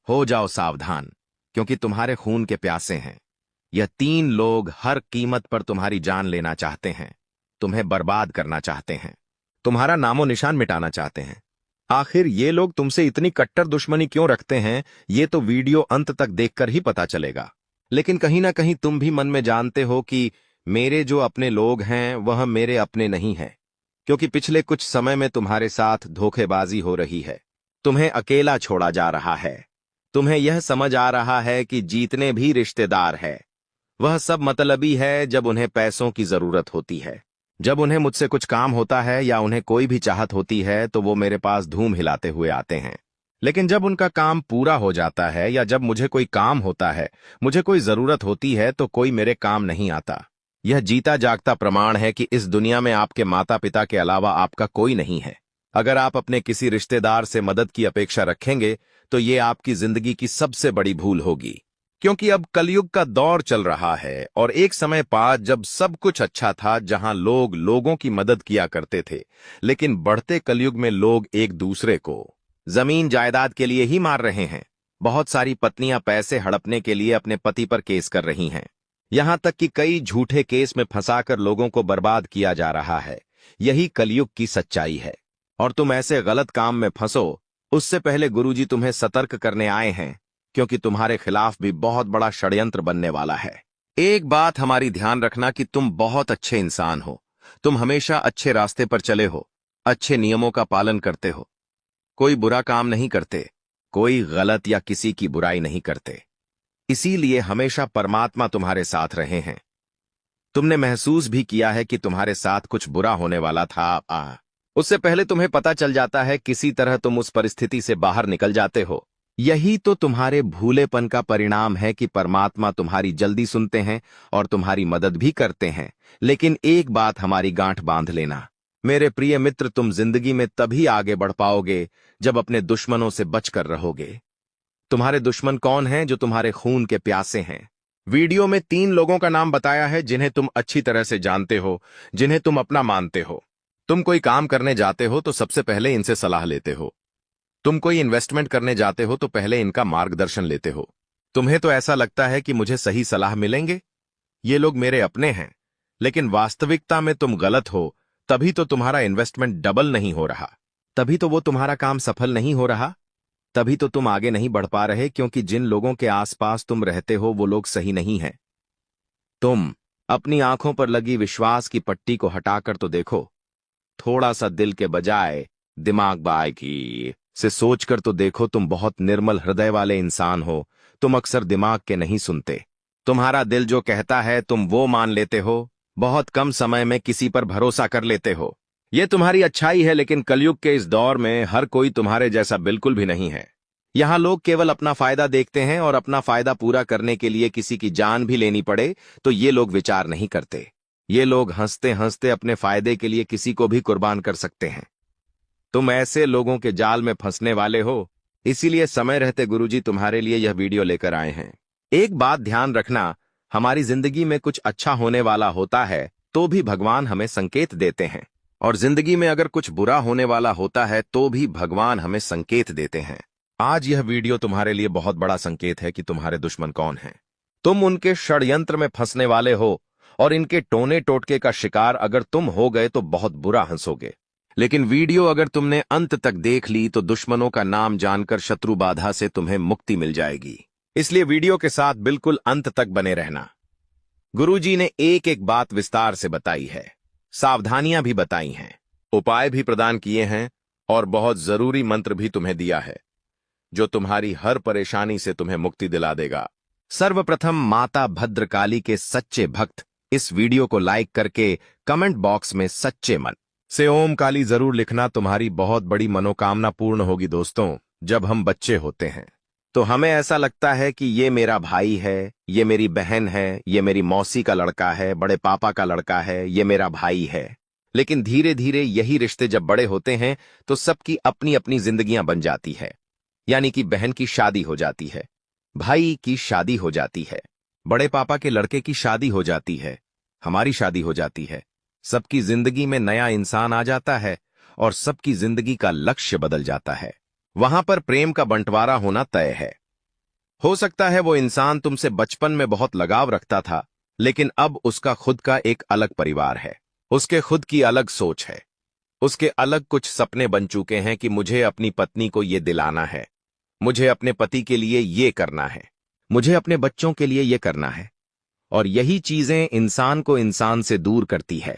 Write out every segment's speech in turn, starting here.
हो जाओ सावधान, क्योंकि तुम्हारे खून के प्यासे हैं। यह 3 लोग हर कीमत पर तुम्हारी जान लेना चाहते हैं, तुम्हें बर्बाद करना चाहते हैं, तुम्हारा नामो निशान मिटाना चाहते हैं। आखिर ये लोग तुमसे इतनी कट्टर दुश्मनी क्यों रखते हैं, ये तो वीडियो अंत तक देखकर ही पता चलेगा। लेकिन कहीं ना कहीं तुम भी मन में जानते हो कि मेरे जो अपने लोग हैं वह मेरे अपने नहीं हैं, क्योंकि पिछले कुछ समय में तुम्हारे साथ धोखेबाजी हो रही है। तुम्हें अकेला छोड़ा जा रहा है। तुम्हें यह समझ आ रहा है कि जीतने भी रिश्तेदार है। वह सब मतलबी है जब उन्हें पैसों की जरूरत होती है। जब उन्हें मुझसे कुछ काम होता है या उन्हें कोई भी चाहत होती है तो वो मेरे पास धूम हिलाते हुए आते हैं। लेकिन जब उनका काम पूरा हो जाता है या जब मुझे कोई काम होता है, मुझे कोई जरूरत होती है, तो कोई मेरे काम नहीं आता। यह जीता जागता प्रमाण है कि इस दुनिया में आपके माता पिता के अलावा आपका कोई नहीं है। अगर आप अपने किसी रिश्तेदार से मदद की अपेक्षा रखेंगे तो ये आपकी जिंदगी की सबसे बड़ी भूल होगी, क्योंकि अब कलयुग का दौर चल रहा है और एक समय पास जब सब कुछ अच्छा था, जहां लोग लोगों की मदद किया करते थे। लेकिन बढ़ते कलयुग में लोग एक दूसरे को जमीन जायदाद के लिए ही मार रहे हैं। बहुत सारी पत्नियां पैसे हड़पने के लिए अपने पति पर केस कर रही हैं। यहां तक कि कई झूठे केस में फंसाकर लोगों को बर्बाद किया जा रहा है। यही कलयुग की सच्चाई है। और तुम ऐसे गलत काम में फंसो उससे पहले गुरुजी तुम्हें सतर्क करने आए हैं, क्योंकि तुम्हारे खिलाफ भी बहुत बड़ा षड्यंत्र बनने वाला है। एक बात हमारी ध्यान रखना कि तुम बहुत अच्छे इंसान हो। तुम हमेशा अच्छे रास्ते पर चले हो, अच्छे नियमों का पालन करते हो, कोई बुरा काम नहीं करते, कोई गलत या किसी की बुराई नहीं करते। इसीलिए हमेशा परमात्मा तुम्हारे साथ रहे हैं। तुमने महसूस भी किया है कि तुम्हारे साथ कुछ बुरा होने वाला था, उससे पहले तुम्हें पता चल जाता है, किसी तरह तुम उस परिस्थिति से बाहर निकल जाते हो। यही तो तुम्हारे भूलेपन का परिणाम है कि परमात्मा तुम्हारी जल्दी सुनते हैं और तुम्हारी मदद भी करते हैं। लेकिन एक बात हमारी गांठ बांध लेना मेरे प्रिय मित्र, तुम जिंदगी में तभी आगे बढ़ पाओगे जब अपने दुश्मनों से बचकर रहोगे। तुम्हारे दुश्मन कौन हैं? जो तुम्हारे खून के प्यासे हैं। वीडियो में 3 लोगों का नाम बताया है जिन्हें तुम अच्छी तरह से जानते हो, जिन्हें तुम अपना मानते हो। तुम कोई काम करने जाते हो तो सबसे पहले इनसे सलाह लेते हो। तुम कोई इन्वेस्टमेंट करने जाते हो तो पहले इनका मार्गदर्शन लेते हो। तुम्हें तो ऐसा लगता है कि मुझे सही सलाह मिलेंगे, ये लोग मेरे अपने हैं। लेकिन वास्तविकता में तुम गलत हो। तभी तो तुम्हारा इन्वेस्टमेंट डबल नहीं हो रहा, तभी तो वो तुम्हारा काम सफल नहीं हो रहा, तभी तो तुम आगे नहीं बढ़ पा रहे, क्योंकि जिन लोगों के आसपास तुम रहते हो वो लोग सही नहीं हैं। तुम अपनी आंखों पर लगी विश्वास की पट्टी को हटाकर तो देखो। थोड़ा सा दिल के बजाय दिमाग बाय की से सोचकर तो देखो। तुम बहुत निर्मल हृदय वाले इंसान हो। तुम अक्सर दिमाग के नहीं सुनते। तुम्हारा दिल जो कहता है तुम वो मान लेते हो। बहुत कम समय में किसी पर भरोसा कर लेते हो। यह तुम्हारी अच्छाई है, लेकिन कलयुग के इस दौर में हर कोई तुम्हारे जैसा बिल्कुल भी नहीं है। यहां लोग केवल अपना फायदा देखते हैं, और अपना फायदा पूरा करने के लिए किसी की जान भी लेनी पड़े तो ये लोग विचार नहीं करते। ये लोग हंसते हंसते अपने फायदे के लिए किसी को भी कुर्बान कर सकते हैं। तुम ऐसे लोगों के जाल में फंसने वाले हो। इसीलिए समय रहते गुरुजी तुम्हारे लिए यह वीडियो लेकर आए हैं। एक बात ध्यान रखना, हमारी जिंदगी में कुछ अच्छा होने वाला होता है तो भी भगवान हमें संकेत देते हैं, और जिंदगी में अगर कुछ बुरा होने वाला होता है तो भी भगवान हमें संकेत देते हैं। आज यह वीडियो तुम्हारे लिए बहुत बड़ा संकेत है कि तुम्हारे दुश्मन कौन हैं। तुम उनके षड्यंत्र में फंसने वाले हो, और इनके टोने टोटके का शिकार अगर तुम हो गए तो बहुत बुरा हंसोगे। लेकिन वीडियो अगर तुमने अंत तक देख ली तो दुश्मनों का नाम जानकर शत्रु बाधा से तुम्हें मुक्ति मिल जाएगी। इसलिए वीडियो के साथ बिल्कुल अंत तक बने रहना। गुरुजी ने एक एक बात विस्तार से बताई है, सावधानियां भी बताई हैं, उपाय भी प्रदान किए हैं, और बहुत जरूरी मंत्र भी तुम्हें दिया है जो तुम्हारी हर परेशानी से तुम्हें मुक्ति दिला देगा। सर्वप्रथम माता भद्रकाली के सच्चे भक्त इस वीडियो को लाइक करके कमेंट बॉक्स में सच्चे मन से ओम काली जरूर लिखना। तुम्हारी बहुत बड़ी मनोकामना पूर्ण होगी। दोस्तों, जब हम बच्चे होते हैं तो हमें ऐसा लगता है कि ये मेरा भाई है, ये मेरी बहन है, ये मेरी मौसी का लड़का है, बड़े पापा का लड़का है, ये मेरा भाई है। लेकिन धीरे धीरे यही रिश्ते जब बड़े होते हैं तो सबकी अपनी अपनी जिंदगियां बन जाती है। यानी कि बहन की शादी हो जाती है, भाई की शादी हो जाती है, बड़े पापा के लड़के की शादी हो जाती है, हमारी शादी हो जाती है। सबकी जिंदगी में नया इंसान आ जाता है और सबकी जिंदगी का लक्ष्य बदल जाता है। वहां पर प्रेम का बंटवारा होना तय है। हो सकता है वो इंसान तुमसे बचपन में बहुत लगाव रखता था, लेकिन अब उसका खुद का एक अलग परिवार है। उसके खुद की अलग सोच है। उसके अलग कुछ सपने बन चुके हैं कि मुझे अपनी पत्नी को ये दिलाना है, मुझे अपने पति के लिए ये करना है, मुझे अपने बच्चों के लिए ये करना है। और यही चीजें इंसान को इंसान से दूर करती है।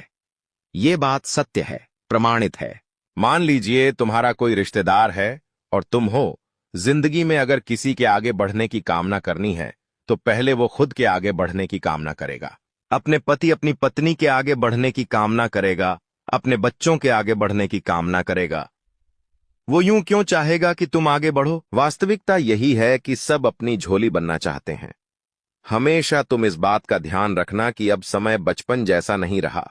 ये बात सत्य है, प्रमाणित है। मान लीजिए तुम्हारा कोई रिश्तेदार है और तुम हो। जिंदगी में अगर किसी के आगे बढ़ने की कामना करनी है तो पहले वो खुद के आगे बढ़ने की कामना करेगा। अपने पति अपनी पत्नी के आगे बढ़ने की कामना करेगा, अपने बच्चों के आगे बढ़ने की कामना करेगा। वो यूं क्यों चाहेगा कि तुम आगे बढ़ो? वास्तविकता यही है कि सब अपनी झोली बनना चाहते हैं। हमेशा तुम इस बात का ध्यान रखना कि अब समय बचपन जैसा नहीं रहा।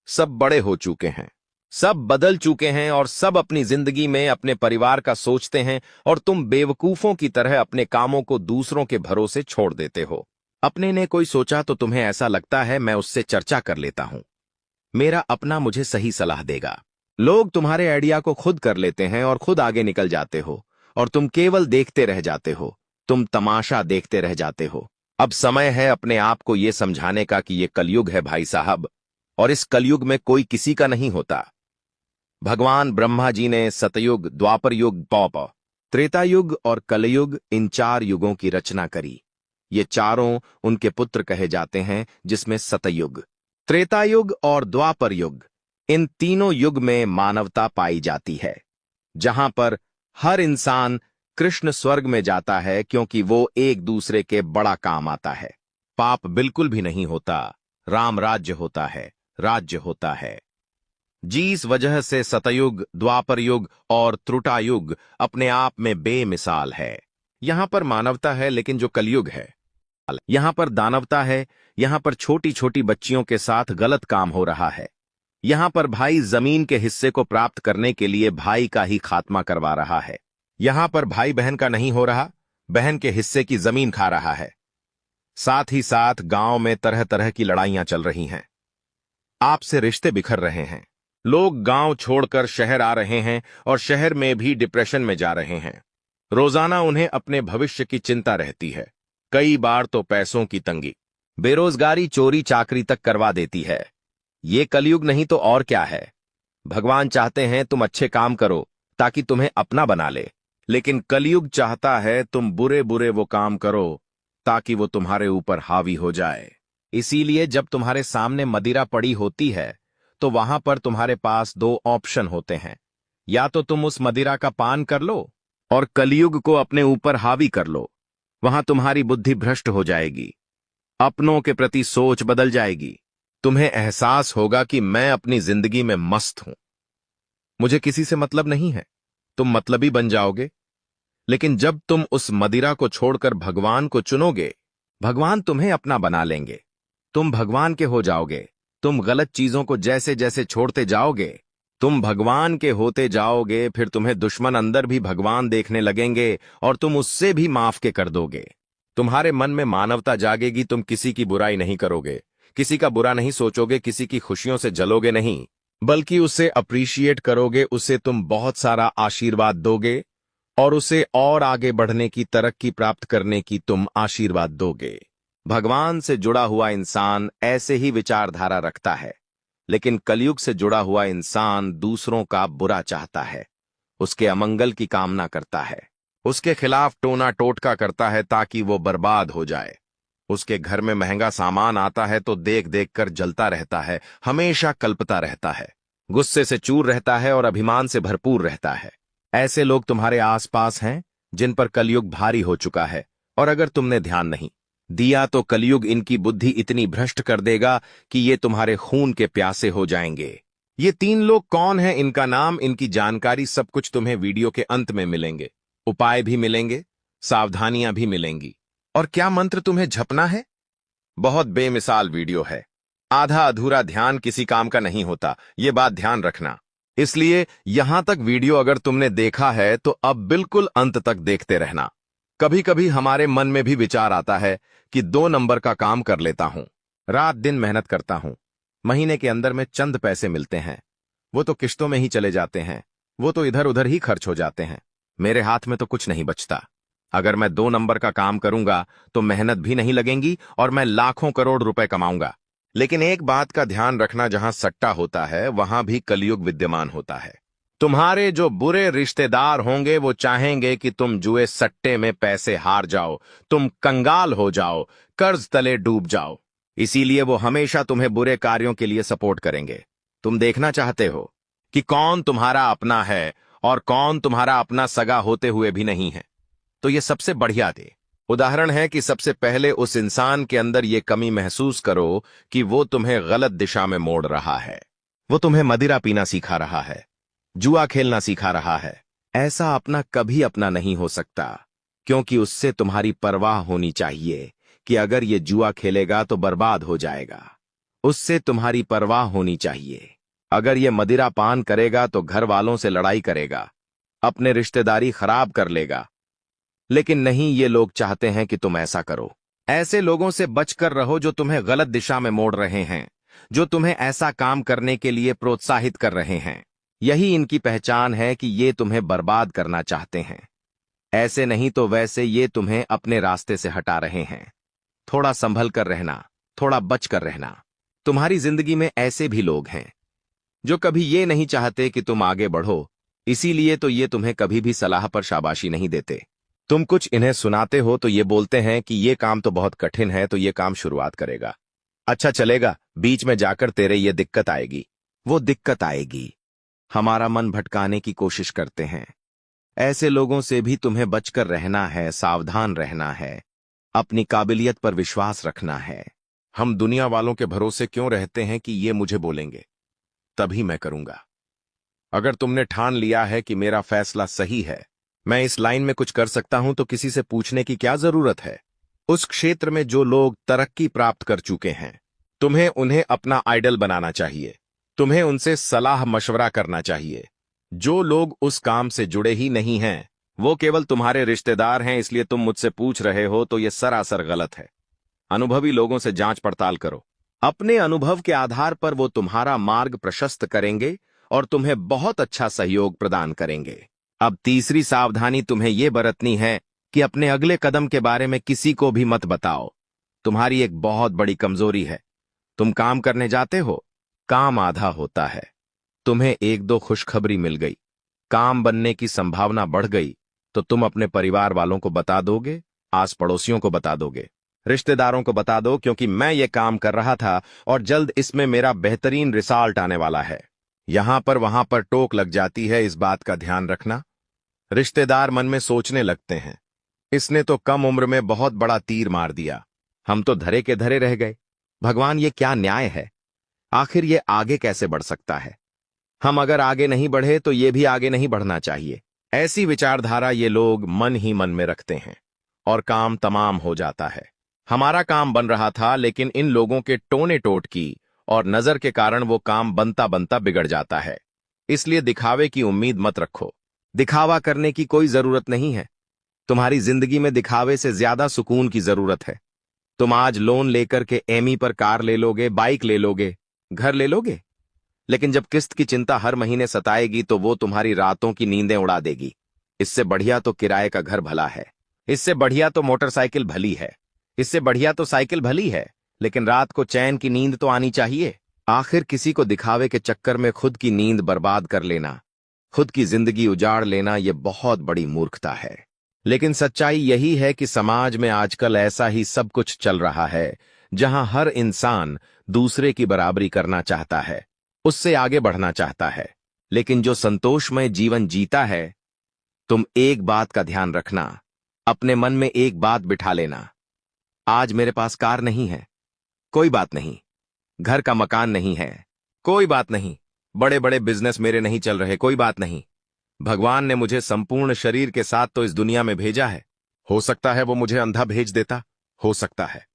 सब बड़े हो चुके हैं, सब बदल चुके हैं और सब अपनी जिंदगी में अपने परिवार का सोचते हैं, और तुम बेवकूफों की तरह अपने कामों को दूसरों के भरोसे छोड़ देते हो। अपने ने कोई सोचा तो तुम्हें ऐसा लगता है मैं उससे चर्चा कर लेता हूं, मेरा अपना मुझे सही सलाह देगा। लोग तुम्हारे आइडिया को खुद कर लेते हैं और खुद आगे निकल जाते हो, और तुम केवल देखते रह जाते हो। तुम तमाशा देखते रह जाते हो। अब समय है अपने आप को यह समझाने का कि यह कलयुग है भाई साहब, और इस कलयुग में कोई किसी का नहीं होता। भगवान ब्रह्मा जी ने सतयुग, द्वापर युग, त्रेता युग और कलयुग, इन 4 युगों की रचना करी। ये चारों उनके पुत्र कहे जाते हैं, जिसमें सतयुग, त्रेता युग और द्वापर युग, इन तीनों युग में मानवता पाई जाती है, जहां पर हर इंसान कृष्ण स्वर्ग में जाता है क्योंकि वो एक दूसरे के बड़ा काम आता है। पाप बिल्कुल भी नहीं होता, राम राज्य होता है, राज्य होता है। जिस वजह से सतयुग, द्वापर युग और त्रुटा युग अपने आप में बेमिसाल है। यहां पर मानवता है, लेकिन जो कलयुग है, यहां पर दानवता है। यहां पर छोटी छोटी बच्चियों के साथ गलत काम हो रहा है। यहां पर भाई जमीन के हिस्से को प्राप्त करने के लिए भाई का ही खात्मा करवा रहा है। यहां पर भाई बहन का नहीं हो रहा, बहन के हिस्से की जमीन खा रहा है। साथ ही साथ गांव में तरह तरह की लड़ाइयां चल रही हैं। आपसे रिश्ते बिखर रहे हैं। लोग गांव छोड़कर शहर आ रहे हैं और शहर में भी डिप्रेशन में जा रहे हैं। रोजाना उन्हें अपने भविष्य की चिंता रहती है। कई बार तो पैसों की तंगी, बेरोजगारी चोरी चाकरी तक करवा देती है। ये कलयुग नहीं तो और क्या है। भगवान चाहते हैं तुम अच्छे काम करो ताकि तुम्हें अपना बना ले, लेकिन कलयुग चाहता है तुम बुरे बुरे वो काम करो ताकि वो तुम्हारे ऊपर हावी हो जाए। इसीलिए जब तुम्हारे सामने मदिरा पड़ी होती है तो वहां पर तुम्हारे पास 2 ऑप्शन होते हैं। या तो तुम उस मदिरा का पान कर लो और कलयुग को अपने ऊपर हावी कर लो। वहां तुम्हारी बुद्धि भ्रष्ट हो जाएगी, अपनों के प्रति सोच बदल जाएगी। तुम्हें एहसास होगा कि मैं अपनी जिंदगी में मस्त हूं, मुझे किसी से मतलब नहीं है। तुम मतलबी बन जाओगे। लेकिन जब तुम उस मदिरा को छोड़कर भगवान को चुनोगे, भगवान तुम्हें अपना बना लेंगे। तुम भगवान के हो जाओगे। तुम गलत चीजों को जैसे जैसे छोड़ते जाओगे, तुम भगवान के होते जाओगे। फिर तुम्हें दुश्मन अंदर भी भगवान देखने लगेंगे और तुम उससे भी माफ के कर दोगे। तुम्हारे मन में मानवता जागेगी। तुम किसी की बुराई नहीं करोगे, किसी का बुरा नहीं सोचोगे, किसी की खुशियों से जलोगे नहीं, बल्कि उसे अप्रिशिएट करोगे। उसे तुम बहुत सारा आशीर्वाद दोगे और उसे और आगे बढ़ने की, तरक्की प्राप्त करने की तुम आशीर्वाद दोगे। भगवान से जुड़ा हुआ इंसान ऐसे ही विचारधारा रखता है, लेकिन कलयुग से जुड़ा हुआ इंसान दूसरों का बुरा चाहता है, उसके अमंगल की कामना करता है, उसके खिलाफ टोना टोटका करता है ताकि वो बर्बाद हो जाए। उसके घर में महंगा सामान आता है तो देख देख कर जलता रहता है, हमेशा कल्पता रहता है, गुस्से से चूर रहता है और अभिमान से भरपूर रहता है। ऐसे लोग तुम्हारे आसपास हैं जिन पर कलयुग भारी हो चुका है, और अगर तुमने ध्यान नहीं दिया तो कलयुग इनकी बुद्धि इतनी भ्रष्ट कर देगा कि ये तुम्हारे खून के प्यासे हो जाएंगे। ये 3 लोग कौन हैं, इनका नाम, इनकी जानकारी, सब कुछ तुम्हें वीडियो के अंत में मिलेंगे। उपाय भी मिलेंगे, सावधानियां भी मिलेंगी। और क्या मंत्र तुम्हें झपना है? बहुत बेमिसाल वीडियो है। आधा अधूरा ध्यान किसी काम का नहीं होता, ये बात ध्यान रखना। इसलिए यहां तक वीडियो अगर तुमने देखा है तो अब बिल्कुल अंत तक देखते रहना। कभी कभी हमारे मन में भी विचार आता है कि 2 नंबर का काम कर लेता हूं, रात दिन मेहनत करता हूं, महीने के अंदर में चंद पैसे मिलते हैं, वो तो किश्तों में ही चले जाते हैं, वो तो इधर उधर ही खर्च हो जाते हैं, मेरे हाथ में तो कुछ नहीं बचता। अगर मैं 2 नंबर का काम करूंगा तो मेहनत भी नहीं लगेंगी और मैं लाखों करोड़ रुपए कमाऊंगा। लेकिन एक बात का ध्यान रखना, जहां सट्टा होता है वहां भी कलयुग विद्यमान होता है। तुम्हारे जो बुरे रिश्तेदार होंगे वो चाहेंगे कि तुम जुए सट्टे में पैसे हार जाओ, तुम कंगाल हो जाओ, कर्ज तले डूब जाओ। इसीलिए वो हमेशा तुम्हें बुरे कार्यों के लिए सपोर्ट करेंगे। तुम देखना चाहते हो कि कौन तुम्हारा अपना है और कौन तुम्हारा अपना सगा होते हुए भी नहीं है। तो ये सबसे बढ़िया दे उदाहरण है कि सबसे पहले उस इंसान के अंदर ये कमी महसूस करो कि वो तुम्हें गलत दिशा में मोड़ रहा है। वो तुम्हें मदिरा पीना सिखा रहा है, जुआ खेलना सिखा रहा है। ऐसा अपना कभी अपना नहीं हो सकता, क्योंकि उससे तुम्हारी परवाह होनी चाहिए कि अगर ये जुआ खेलेगा तो बर्बाद हो जाएगा। उससे तुम्हारी परवाह होनी चाहिए अगर ये मदिरा पान करेगा तो घर वालों से लड़ाई करेगा, अपने रिश्तेदारी खराब कर लेगा। लेकिन नहीं, ये लोग चाहते हैं कि तुम ऐसा करो। ऐसे लोगों से बचकर रहो जो तुम्हें गलत दिशा में मोड़ रहे हैं, जो तुम्हें ऐसा काम करने के लिए प्रोत्साहित कर रहे हैं। यही इनकी पहचान है कि ये तुम्हें बर्बाद करना चाहते हैं। ऐसे नहीं तो वैसे ये तुम्हें अपने रास्ते से हटा रहे हैं। थोड़ा संभल कर रहना, थोड़ा बच कर रहना। तुम्हारी जिंदगी में ऐसे भी लोग हैं जो कभी ये नहीं चाहते कि तुम आगे बढ़ो, इसीलिए तो ये तुम्हें कभी भी सलाह पर शाबाशी नहीं देते। तुम कुछ इन्हें सुनाते हो तो ये बोलते हैं कि ये काम तो बहुत कठिन है, तो ये काम शुरुआत करेगा। अच्छा चलेगा, बीच में जाकर तेरे ये दिक्कत आएगी, वो दिक्कत आएगी। हमारा मन भटकाने की कोशिश करते हैं। ऐसे लोगों से भी तुम्हें बचकर रहना है, सावधान रहना है, अपनी काबिलियत पर विश्वास रखना है। हम दुनिया वालों के भरोसे क्यों रहते हैं कि ये मुझे बोलेंगे तभी मैं करूंगा। अगर तुमने ठान लिया है कि मेरा फैसला सही है, मैं इस लाइन में कुछ कर सकता हूं, तो किसी से पूछने की क्या जरूरत है। उस क्षेत्र में जो लोग तरक्की प्राप्त कर चुके हैं, तुम्हें उन्हें अपना आइडल बनाना चाहिए। तुम्हें उनसे सलाह मशवरा करना चाहिए। जो लोग उस काम से जुड़े ही नहीं हैं, वो केवल तुम्हारे रिश्तेदार हैं, इसलिए तुम मुझसे पूछ रहे हो, तो यह सरासर गलत है। अनुभवी लोगों से जांच पड़ताल करो। अपने अनुभव के आधार पर वो तुम्हारा मार्ग प्रशस्त करेंगे और तुम्हें बहुत अच्छा सहयोग प्रदान करेंगे। अब तीसरी सावधानी तुम्हें यह बरतनी है कि अपने अगले कदम के बारे में किसी को भी मत बताओ। तुम्हारी एक बहुत बड़ी कमजोरी है। तुम काम करने जाते हो, काम आधा होता है। तुम्हें 1-2 खुशखबरी मिल गई, काम बनने की संभावना बढ़ गई, तो तुम अपने परिवार वालों को बता दोगे, आस पड़ोसियों को बता दोगे, रिश्तेदारों को बता दो, क्योंकि मैं ये काम कर रहा था और जल्द इसमें मेरा बेहतरीन रिजल्ट आने वाला है। यहां पर वहां पर टोक लग जाती है, इस बात का ध्यान रखना। रिश्तेदार मन में सोचने लगते हैं, इसने तो कम उम्र में बहुत बड़ा तीर मार दिया, हम तो धरे के धरे रह गए। भगवान, ये क्या न्याय है? आखिर ये आगे कैसे बढ़ सकता है? हम अगर आगे नहीं बढ़े तो ये भी आगे नहीं बढ़ना चाहिए। ऐसी विचारधारा ये लोग मन ही मन में रखते हैं और काम तमाम हो जाता है। हमारा काम बन रहा था, लेकिन इन लोगों के टोने टोट की और नजर के कारण वो काम बनता बनता बिगड़ जाता है। इसलिए दिखावे की उम्मीद मत रखो। दिखावा करने की कोई जरूरत नहीं है। तुम्हारी जिंदगी में दिखावे से ज्यादा सुकून की जरूरत है। तुम आज लोन लेकर के एमई पर कार ले लोगे, बाइक ले लोगे, घर ले लोगे, लेकिन जब किस्त की चिंता हर महीने सताएगी तो वो तुम्हारी रातों की नींदें उड़ा देगी। इससे बढ़िया तो किराए का घर भला है, इससे बढ़िया तो मोटरसाइकिल भली है, इससे बढ़िया तो साइकिल भली है, लेकिन रात को चैन की नींद तो आनी चाहिए। आखिर किसी को दिखावे के चक्कर में खुद की नींद बर्बाद कर लेना, खुद की जिंदगी उजाड़ लेना, यह बहुत बड़ी मूर्खता है। लेकिन सच्चाई यही है कि समाज में आजकल ऐसा ही सब कुछ चल रहा है, जहां हर इंसान दूसरे की बराबरी करना चाहता है, उससे आगे बढ़ना चाहता है। लेकिन जो संतोषमय जीवन जीता है, तुम एक बात का ध्यान रखना, अपने मन में एक बात बिठा लेना, आज मेरे पास कार नहीं है, कोई बात नहीं। घर का मकान नहीं है, कोई बात नहीं। बड़े बड़े बिजनेस मेरे नहीं चल रहे, कोई बात नहीं। भगवान ने मुझे संपूर्ण शरीर के साथ तो इस दुनिया में भेजा है। हो सकता है वो मुझे अंधा भेज देता, हो सकता है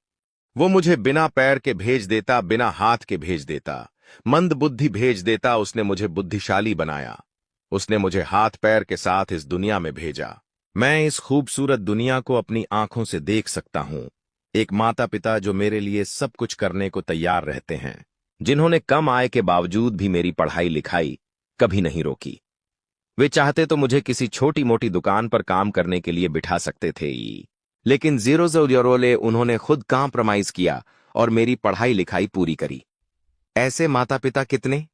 वो मुझे बिना पैर के भेज देता, बिना हाथ के भेज देता, मंद बुद्धि भेज देता। उसने मुझे बुद्धिशाली बनाया, उसने मुझे हाथ पैर के साथ इस दुनिया में भेजा। मैं इस खूबसूरत दुनिया को अपनी आंखों से देख सकता हूं। एक माता पिता जो मेरे लिए सब कुछ करने को तैयार रहते हैं, जिन्होंने कम आय के बावजूद भी मेरी पढ़ाई लिखाई कभी नहीं रोकी। वे चाहते तो मुझे किसी छोटी मोटी दुकान पर काम करने के लिए बिठा सकते थे लेकिन 0 उन्होंने खुद कॉम्प्रोमाइज किया और मेरी पढ़ाई लिखाई पूरी करी। ऐसे माता पिता कितने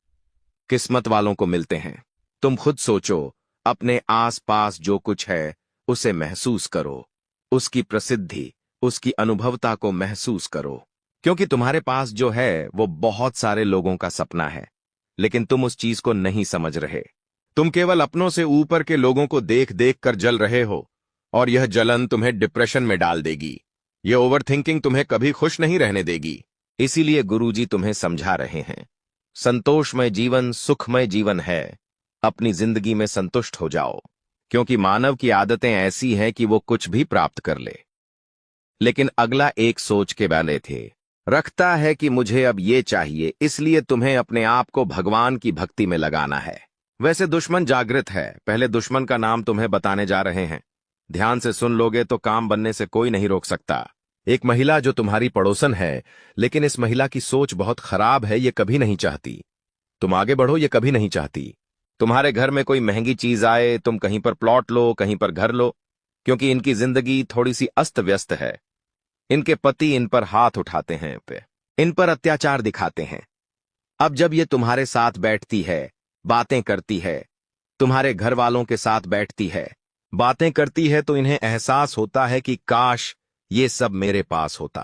किस्मत वालों को मिलते हैं। तुम खुद सोचो, अपने आस पास जो कुछ है उसे महसूस करो, उसकी प्रसिद्धि, उसकी अनुभवता को महसूस करो, क्योंकि तुम्हारे पास जो है वो बहुत सारे लोगों का सपना है, लेकिन तुम उस चीज को नहीं समझ रहे। तुम केवल अपनों से ऊपर के लोगों को देख देख कर जल रहे हो, और यह जलन तुम्हें डिप्रेशन में डाल देगी। यह ओवरथिंकिंग तुम्हें कभी खुश नहीं रहने देगी। इसीलिए गुरुजी तुम्हें समझा रहे हैं, संतोषमय जीवन सुखमय जीवन है। अपनी जिंदगी में संतुष्ट हो जाओ, क्योंकि मानव की आदतें ऐसी हैं कि वो कुछ भी प्राप्त कर ले, लेकिन अगला एक सोच के वाले थे, रखता है कि मुझे अब ये चाहिए, इसलिए तुम्हें अपने आप को भगवान की भक्ति में लगाना है। वैसे दुश्मन जागृत है। पहले दुश्मन का नाम तुम्हें बताने जा रहे हैं। ध्यान से सुन लोगे तो काम बनने से कोई नहीं रोक सकता। एक महिला जो तुम्हारी पड़ोसन है, लेकिन इस महिला की सोच बहुत खराब है। ये कभी नहीं चाहती तुम आगे बढ़ो, ये कभी नहीं चाहती तुम्हारे घर में कोई महंगी चीज आए, तुम कहीं पर प्लॉट लो, कहीं पर घर लो, क्योंकि इनकी जिंदगी थोड़ी सी अस्त व्यस्त है। इनके पति इन पर हाथ उठाते हैं, इन पर अत्याचार दिखाते हैं। अब जब ये तुम्हारे साथ बैठती है, बातें करती है, तुम्हारे घर वालों के साथ बैठती है, बातें करती है, तो इन्हें एहसास होता है कि काश ये सब मेरे पास होता,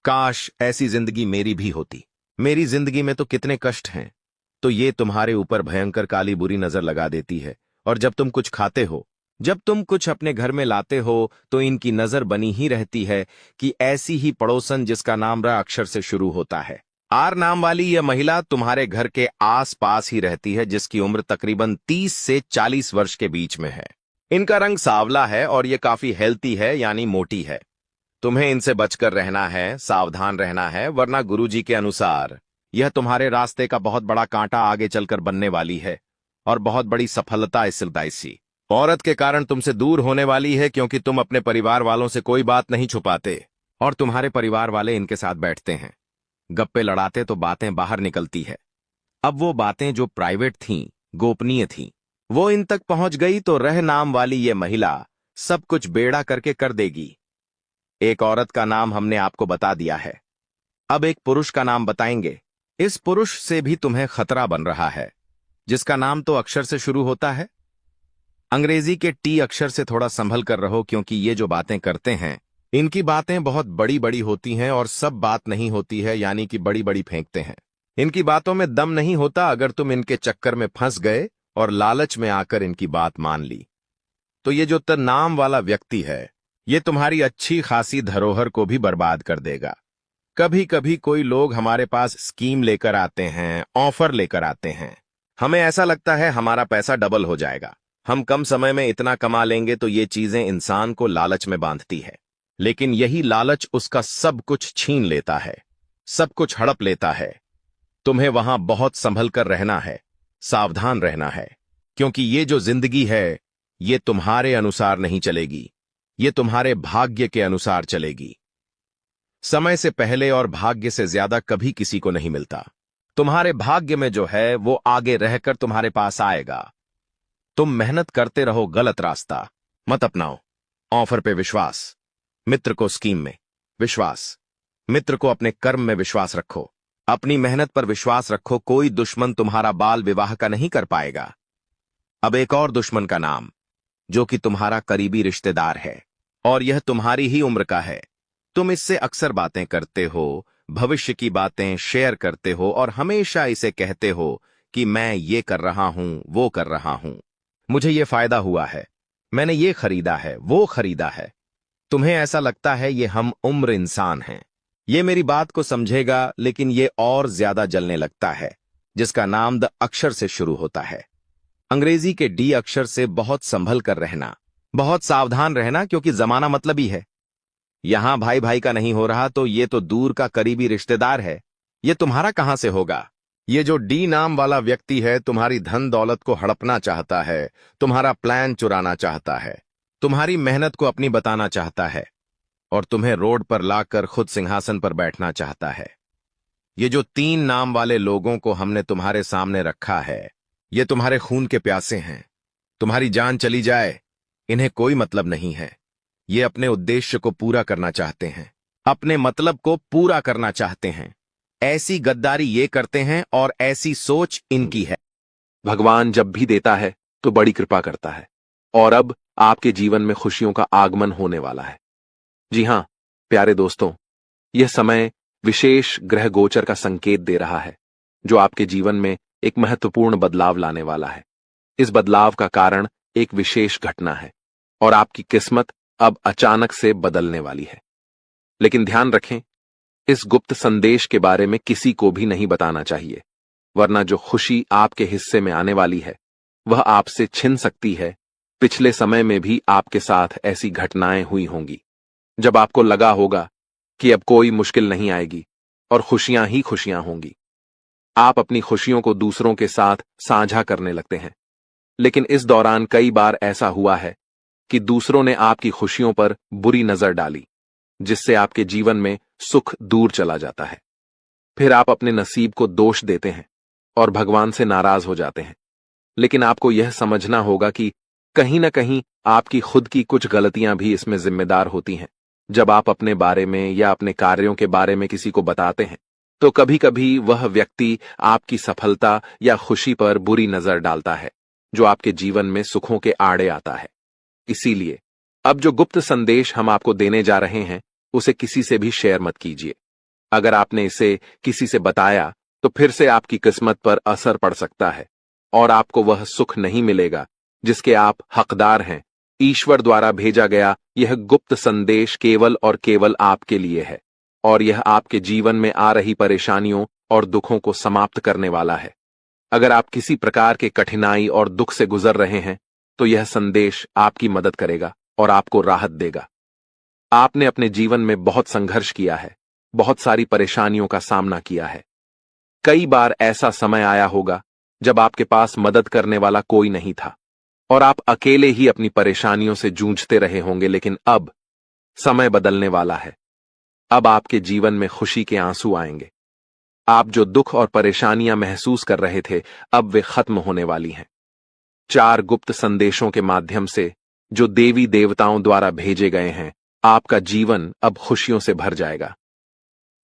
काश ऐसी जिंदगी मेरी भी होती। मेरी जिंदगी में तो कितने कष्ट हैं। तो ये तुम्हारे ऊपर भयंकर काली बुरी नजर लगा देती है। और जब तुम कुछ खाते हो, जब तुम कुछ अपने घर में लाते हो, तो इनकी नजर बनी ही रहती है कि ऐसी ही पड़ोसन जिसका नाम र अक्षर से शुरू होता है, आर नाम वाली यह महिला तुम्हारे घर के आस पास ही रहती है, जिसकी उम्र तकरीबन 30 से 40 वर्ष के बीच में है। इनका रंग सांवला है और ये काफी हेल्थी है, यानी मोटी है। तुम्हें इनसे बचकर रहना है, सावधान रहना है, वरना गुरुजी के अनुसार यह तुम्हारे रास्ते का बहुत बड़ा कांटा आगे चलकर बनने वाली है, और बहुत बड़ी सफलता इसी औरत के कारण तुमसे दूर होने वाली है, क्योंकि तुम अपने परिवार वालों से कोई बात नहीं छुपाते, और तुम्हारे परिवार वाले इनके साथ बैठते हैं, गप्पे लड़ाते, तो बातें बाहर निकलती है। अब वो बातें जो प्राइवेट थीं, गोपनीय थीं, वो इन तक पहुंच गई तो रह नाम वाली ये महिला सब कुछ बेड़ा करके कर देगी। एक औरत का नाम हमने आपको बता दिया है, अब एक पुरुष का नाम बताएंगे। इस पुरुष से भी तुम्हें खतरा बन रहा है, जिसका नाम तो अक्षर से शुरू होता है। अंग्रेजी के टी अक्षर से थोड़ा संभल कर रहो, क्योंकि ये जो बातें करते हैं, इनकी बातें बहुत बड़ी बड़ी होती हैं, और सब बात नहीं होती है, यानी कि बड़ी बड़ी फेंकते हैं। इनकी बातों में दम नहीं होता। अगर तुम इनके चक्कर में फंस गए और लालच में आकर इनकी बात मान ली, तो ये जो नाम वाला व्यक्ति है, ये तुम्हारी अच्छी खासी धरोहर को भी बर्बाद कर देगा। कभी कभी कोई लोग हमारे पास स्कीम लेकर आते हैं, ऑफर लेकर आते हैं। हमें ऐसा लगता है हमारा पैसा डबल हो जाएगा, हम कम समय में इतना कमा लेंगे। तो ये चीजें इंसान को लालच में बांधती है, लेकिन यही लालच उसका सब कुछ छीन लेता है, सब कुछ हड़प लेता है। तुम्हें वहां बहुत संभल कर रहना है, सावधान रहना है, क्योंकि ये जो जिंदगी है, ये तुम्हारे अनुसार नहीं चलेगी, ये तुम्हारे भाग्य के अनुसार चलेगी। समय से पहले और भाग्य से ज्यादा कभी किसी को नहीं मिलता। तुम्हारे भाग्य में जो है वो आगे रहकर तुम्हारे पास आएगा। तुम मेहनत करते रहो, गलत रास्ता मत अपनाओ। ऑफर पे विश्वास, मित्र को स्कीम में विश्वास, मित्र को अपने कर्म में विश्वास रखो, अपनी मेहनत पर विश्वास रखो। कोई दुश्मन तुम्हारा बाल विवाह का नहीं कर पाएगा। अब एक और दुश्मन का नाम, जो कि तुम्हारा करीबी रिश्तेदार है, और यह तुम्हारी ही उम्र का है। तुम इससे अक्सर बातें करते हो, भविष्य की बातें शेयर करते हो, और हमेशा इसे कहते हो कि मैं ये कर रहा हूं, वो कर रहा हूं, मुझे ये फायदा हुआ है, मैंने ये खरीदा है, वो खरीदा है। तुम्हें ऐसा लगता है ये हम उम्र इंसान हैं, ये मेरी बात को समझेगा, लेकिन ये और ज्यादा जलने लगता है, जिसका नाम द अक्षर से शुरू होता है। अंग्रेजी के डी अक्षर से बहुत संभल कर रहना, बहुत सावधान रहना, क्योंकि जमाना मतलबी है। यहां भाई भाई का नहीं हो रहा, तो ये तो दूर का करीबी रिश्तेदार है। ये तुम्हारा कहां से होगा? ये जो डी नाम वाला व्यक्ति है, तुम्हारी धन दौलत को हड़पना चाहता है, तुम्हारा प्लान चुराना चाहता है, तुम्हारी मेहनत को अपनी बताना चाहता है, और तुम्हें रोड पर लाकर खुद सिंहासन पर बैठना चाहता है। ये जो 3 नाम वाले लोगों को हमने तुम्हारे सामने रखा है, ये तुम्हारे खून के प्यासे हैं। तुम्हारी जान चली जाए, इन्हें कोई मतलब नहीं है। ये अपने उद्देश्य को पूरा करना चाहते हैं, अपने मतलब को पूरा करना चाहते हैं। ऐसी गद्दारी ये करते हैं और ऐसी सोच इनकी है। भगवान जब भी देता है तो बड़ी कृपा करता है, और अब आपके जीवन में खुशियों का आगमन होने वाला है। जी हां प्यारे दोस्तों, यह समय विशेष ग्रह गोचर का संकेत दे रहा है, जो आपके जीवन में एक महत्वपूर्ण बदलाव लाने वाला है। इस बदलाव का कारण एक विशेष घटना है, और आपकी किस्मत अब अचानक से बदलने वाली है। लेकिन ध्यान रखें, इस गुप्त संदेश के बारे में किसी को भी नहीं बताना चाहिए, वरना जो खुशी आपके हिस्से में आने वाली है वह आपसे छिन सकती है। पिछले समय में भी आपके साथ ऐसी घटनाएं हुई होंगी, जब आपको लगा होगा कि अब कोई मुश्किल नहीं आएगी और खुशियां ही खुशियां होंगी। आप अपनी खुशियों को दूसरों के साथ साझा करने लगते हैं, लेकिन इस दौरान कई बार ऐसा हुआ है कि दूसरों ने आपकी खुशियों पर बुरी नजर डाली, जिससे आपके जीवन में सुख दूर चला जाता है। फिर आप अपने नसीब को दोष देते हैं और भगवान से नाराज हो जाते हैं। लेकिन आपको यह समझना होगा कि कहीं ना कहीं आपकी खुद की कुछ गलतियां भी इसमें जिम्मेदार होती हैं। जब आप अपने बारे में या अपने कार्यों के बारे में किसी को बताते हैं, तो कभी कभी वह व्यक्ति आपकी सफलता या खुशी पर बुरी नजर डालता है, जो आपके जीवन में सुखों के आड़े आता है। इसीलिए अब जो गुप्त संदेश हम आपको देने जा रहे हैं, उसे किसी से भी शेयर मत कीजिए। अगर आपने इसे किसी से बताया तो फिर से आपकी किस्मत पर असर पड़ सकता है, और आपको वह सुख नहीं मिलेगा जिसके आप हकदार हैं। ईश्वर द्वारा भेजा गया यह गुप्त संदेश केवल और केवल आपके लिए है, और यह आपके जीवन में आ रही परेशानियों और दुखों को समाप्त करने वाला है। अगर आप किसी प्रकार के कठिनाई और दुख से गुजर रहे हैं, तो यह संदेश आपकी मदद करेगा और आपको राहत देगा। आपने अपने जीवन में बहुत संघर्ष किया है, बहुत सारी परेशानियों का सामना किया है। कई बार ऐसा समय आया होगा जब आपके पास मदद करने वाला कोई नहीं था, और आप अकेले ही अपनी परेशानियों से जूझते रहे होंगे। लेकिन अब समय बदलने वाला है। अब आपके जीवन में खुशी के आंसू आएंगे। आप जो दुख और परेशानियां महसूस कर रहे थे, अब वे खत्म होने वाली हैं। 4 गुप्त संदेशों के माध्यम से, जो देवी देवताओं द्वारा भेजे गए हैं, आपका जीवन अब खुशियों से भर जाएगा।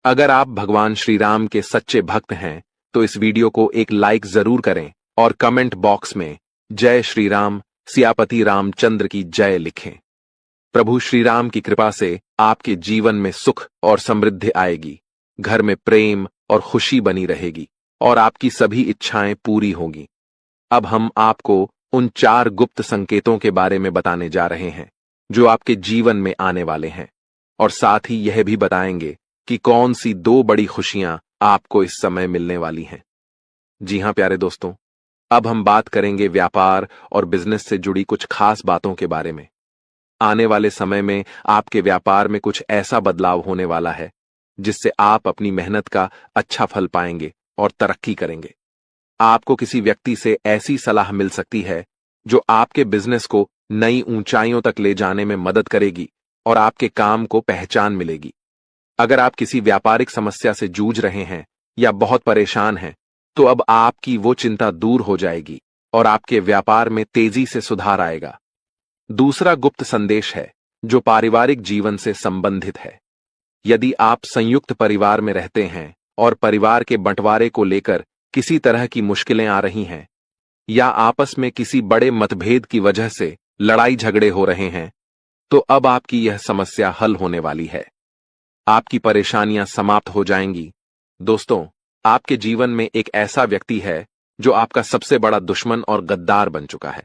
अगर आप भगवान श्री राम के सच्चे भक्त हैं, तो इस वीडियो को एक लाइक जरूर करें और कमेंट बॉक्स में जय श्री राम, सियापति रामचंद्र की जय लिखें। प्रभु श्री राम की कृपा से आपके जीवन में सुख और समृद्धि आएगी, घर में प्रेम और खुशी बनी रहेगी, और आपकी सभी इच्छाएं पूरी होंगी। अब हम आपको उन 4 गुप्त संकेतों के बारे में बताने जा रहे हैं, जो आपके जीवन में आने वाले हैं, और साथ ही यह भी बताएंगे कि कौन सी 2 बड़ी खुशियां आपको इस समय मिलने वाली हैं। जी हां प्यारे दोस्तों, अब हम बात करेंगे व्यापार और बिजनेस से जुड़ी कुछ खास बातों के बारे में। आने वाले समय में आपके व्यापार में कुछ ऐसा बदलाव होने वाला है, जिससे आप अपनी मेहनत का अच्छा फल पाएंगे और तरक्की करेंगे। आपको किसी व्यक्ति से ऐसी सलाह मिल सकती है जो आपके बिजनेस को नई ऊंचाइयों तक ले जाने में मदद करेगी, और आपके काम को पहचान मिलेगी। अगर आप किसी व्यापारिक समस्या से जूझ रहे हैं या बहुत परेशान हैं, तो अब आपकी वो चिंता दूर हो जाएगी और आपके व्यापार में तेजी से सुधार आएगा। दूसरा गुप्त संदेश है, जो पारिवारिक जीवन से संबंधित है। यदि आप संयुक्त परिवार में रहते हैं और परिवार के बंटवारे को लेकर किसी तरह की मुश्किलें आ रही हैं, या आपस में किसी बड़े मतभेद की वजह से लड़ाई झगड़े हो रहे हैं, तो अब आपकी यह समस्या हल होने वाली है। आपकी परेशानियां समाप्त हो जाएंगी। दोस्तों, आपके जीवन में एक ऐसा व्यक्ति है जो आपका सबसे बड़ा दुश्मन और गद्दार बन चुका है।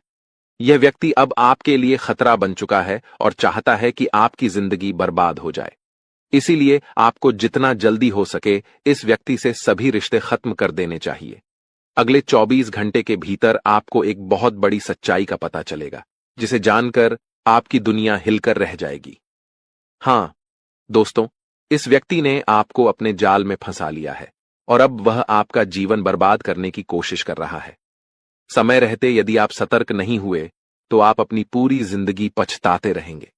यह व्यक्ति अब आपके लिए खतरा बन चुका है और चाहता है कि आपकी जिंदगी बर्बाद हो जाए। इसीलिए आपको जितना जल्दी हो सके इस व्यक्ति से सभी रिश्ते खत्म कर देने चाहिए। अगले 24 घंटे के भीतर आपको एक बहुत बड़ी सच्चाई का पता चलेगा, जिसे जानकर आपकी दुनिया हिलकर रह जाएगी। हां दोस्तों, इस व्यक्ति ने आपको अपने जाल में फंसा लिया है, और अब वह आपका जीवन बर्बाद करने की कोशिश कर रहा है। समय रहते यदि आप सतर्क नहीं हुए, तो आप अपनी पूरी जिंदगी पछताते रहेंगे।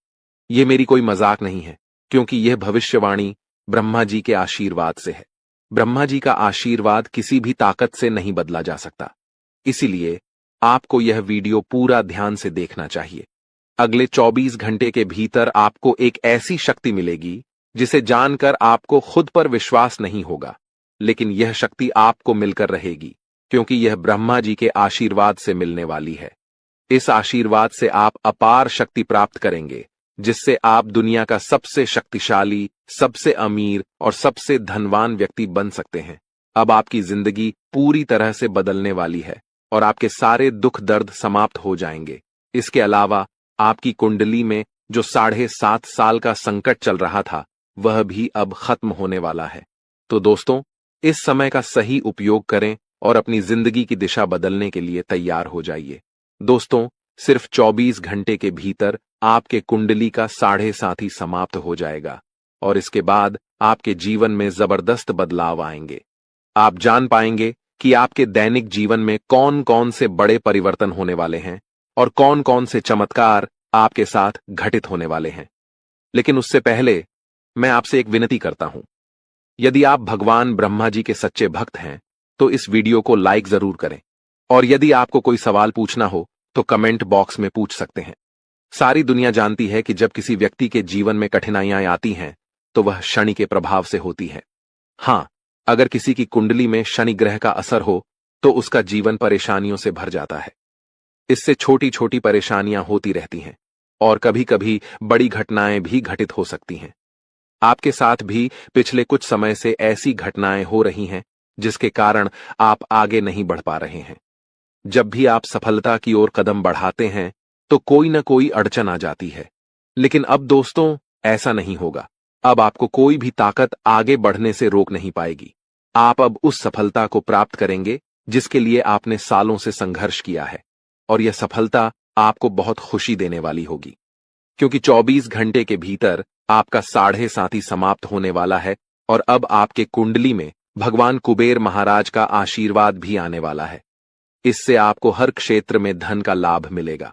यह मेरी कोई मजाक नहीं है, क्योंकि यह भविष्यवाणी ब्रह्मा जी के आशीर्वाद से है। ब्रह्मा जी का आशीर्वाद किसी भी ताकत से नहीं बदला जा सकता। इसीलिए आपको यह वीडियो पूरा ध्यान से देखना चाहिए। अगले 24 घंटे के भीतर आपको एक ऐसी शक्ति मिलेगी जिसे जानकर आपको खुद पर विश्वास नहीं होगा, लेकिन यह शक्ति आपको मिलकर रहेगी, क्योंकि यह ब्रह्मा जी के आशीर्वाद से मिलने वाली है। इस आशीर्वाद से आप अपार शक्ति प्राप्त करेंगे, जिससे आप दुनिया का सबसे शक्तिशाली, सबसे अमीर और सबसे धनवान व्यक्ति बन सकते हैं। अब आपकी जिंदगी पूरी तरह से बदलने वाली है और आपके सारे दुख दर्द समाप्त हो जाएंगे। इसके अलावा आपकी कुंडली में जो 7.5 साल का संकट चल रहा था, वह भी अब खत्म होने वाला है। तो दोस्तों, इस समय का सही उपयोग करें और अपनी जिंदगी की दिशा बदलने के लिए तैयार हो जाइए। दोस्तों, सिर्फ 24 घंटे के भीतर आपके कुंडली का 7.5 समाप्त हो जाएगा और इसके बाद आपके जीवन में जबरदस्त बदलाव आएंगे। आप जान पाएंगे कि आपके दैनिक जीवन में कौन कौन से बड़े परिवर्तन होने वाले हैं और कौन कौन से चमत्कार आपके साथ घटित होने वाले हैं। लेकिन उससे पहले मैं आपसे एक विनती करता हूं। यदि आप भगवान ब्रह्मा जी के सच्चे भक्त हैं तो इस वीडियो को लाइक जरूर करें, और यदि आपको कोई सवाल पूछना हो तो कमेंट बॉक्स में पूछ सकते हैं। सारी दुनिया जानती है कि जब किसी व्यक्ति के जीवन में कठिनाइयां आती हैं तो वह शनि के प्रभाव से होती है। हां, अगर किसी की कुंडली में शनि ग्रह का असर हो तो उसका जीवन परेशानियों से भर जाता है। इससे छोटी छोटी परेशानियां होती रहती हैं और कभी कभी बड़ी घटनाएं भी घटित हो सकती हैं। आपके साथ भी पिछले कुछ समय से ऐसी घटनाएं हो रही हैं जिसके कारण आप आगे नहीं बढ़ पा रहे हैं। जब भी आप सफलता की ओर कदम बढ़ाते हैं तो कोई ना कोई अड़चन आ जाती है, लेकिन अब दोस्तों ऐसा नहीं होगा। अब आपको कोई भी ताकत आगे बढ़ने से रोक नहीं पाएगी। आप अब उस सफलता को प्राप्त करेंगे जिसके लिए आपने सालों से संघर्ष किया है, और यह सफलता आपको बहुत खुशी देने वाली होगी, क्योंकि 24 घंटे के भीतर आपका 7.5 समाप्त होने वाला है और अब आपके कुंडली में भगवान कुबेर महाराज का आशीर्वाद भी आने वाला है। इससे आपको हर क्षेत्र में धन का लाभ मिलेगा।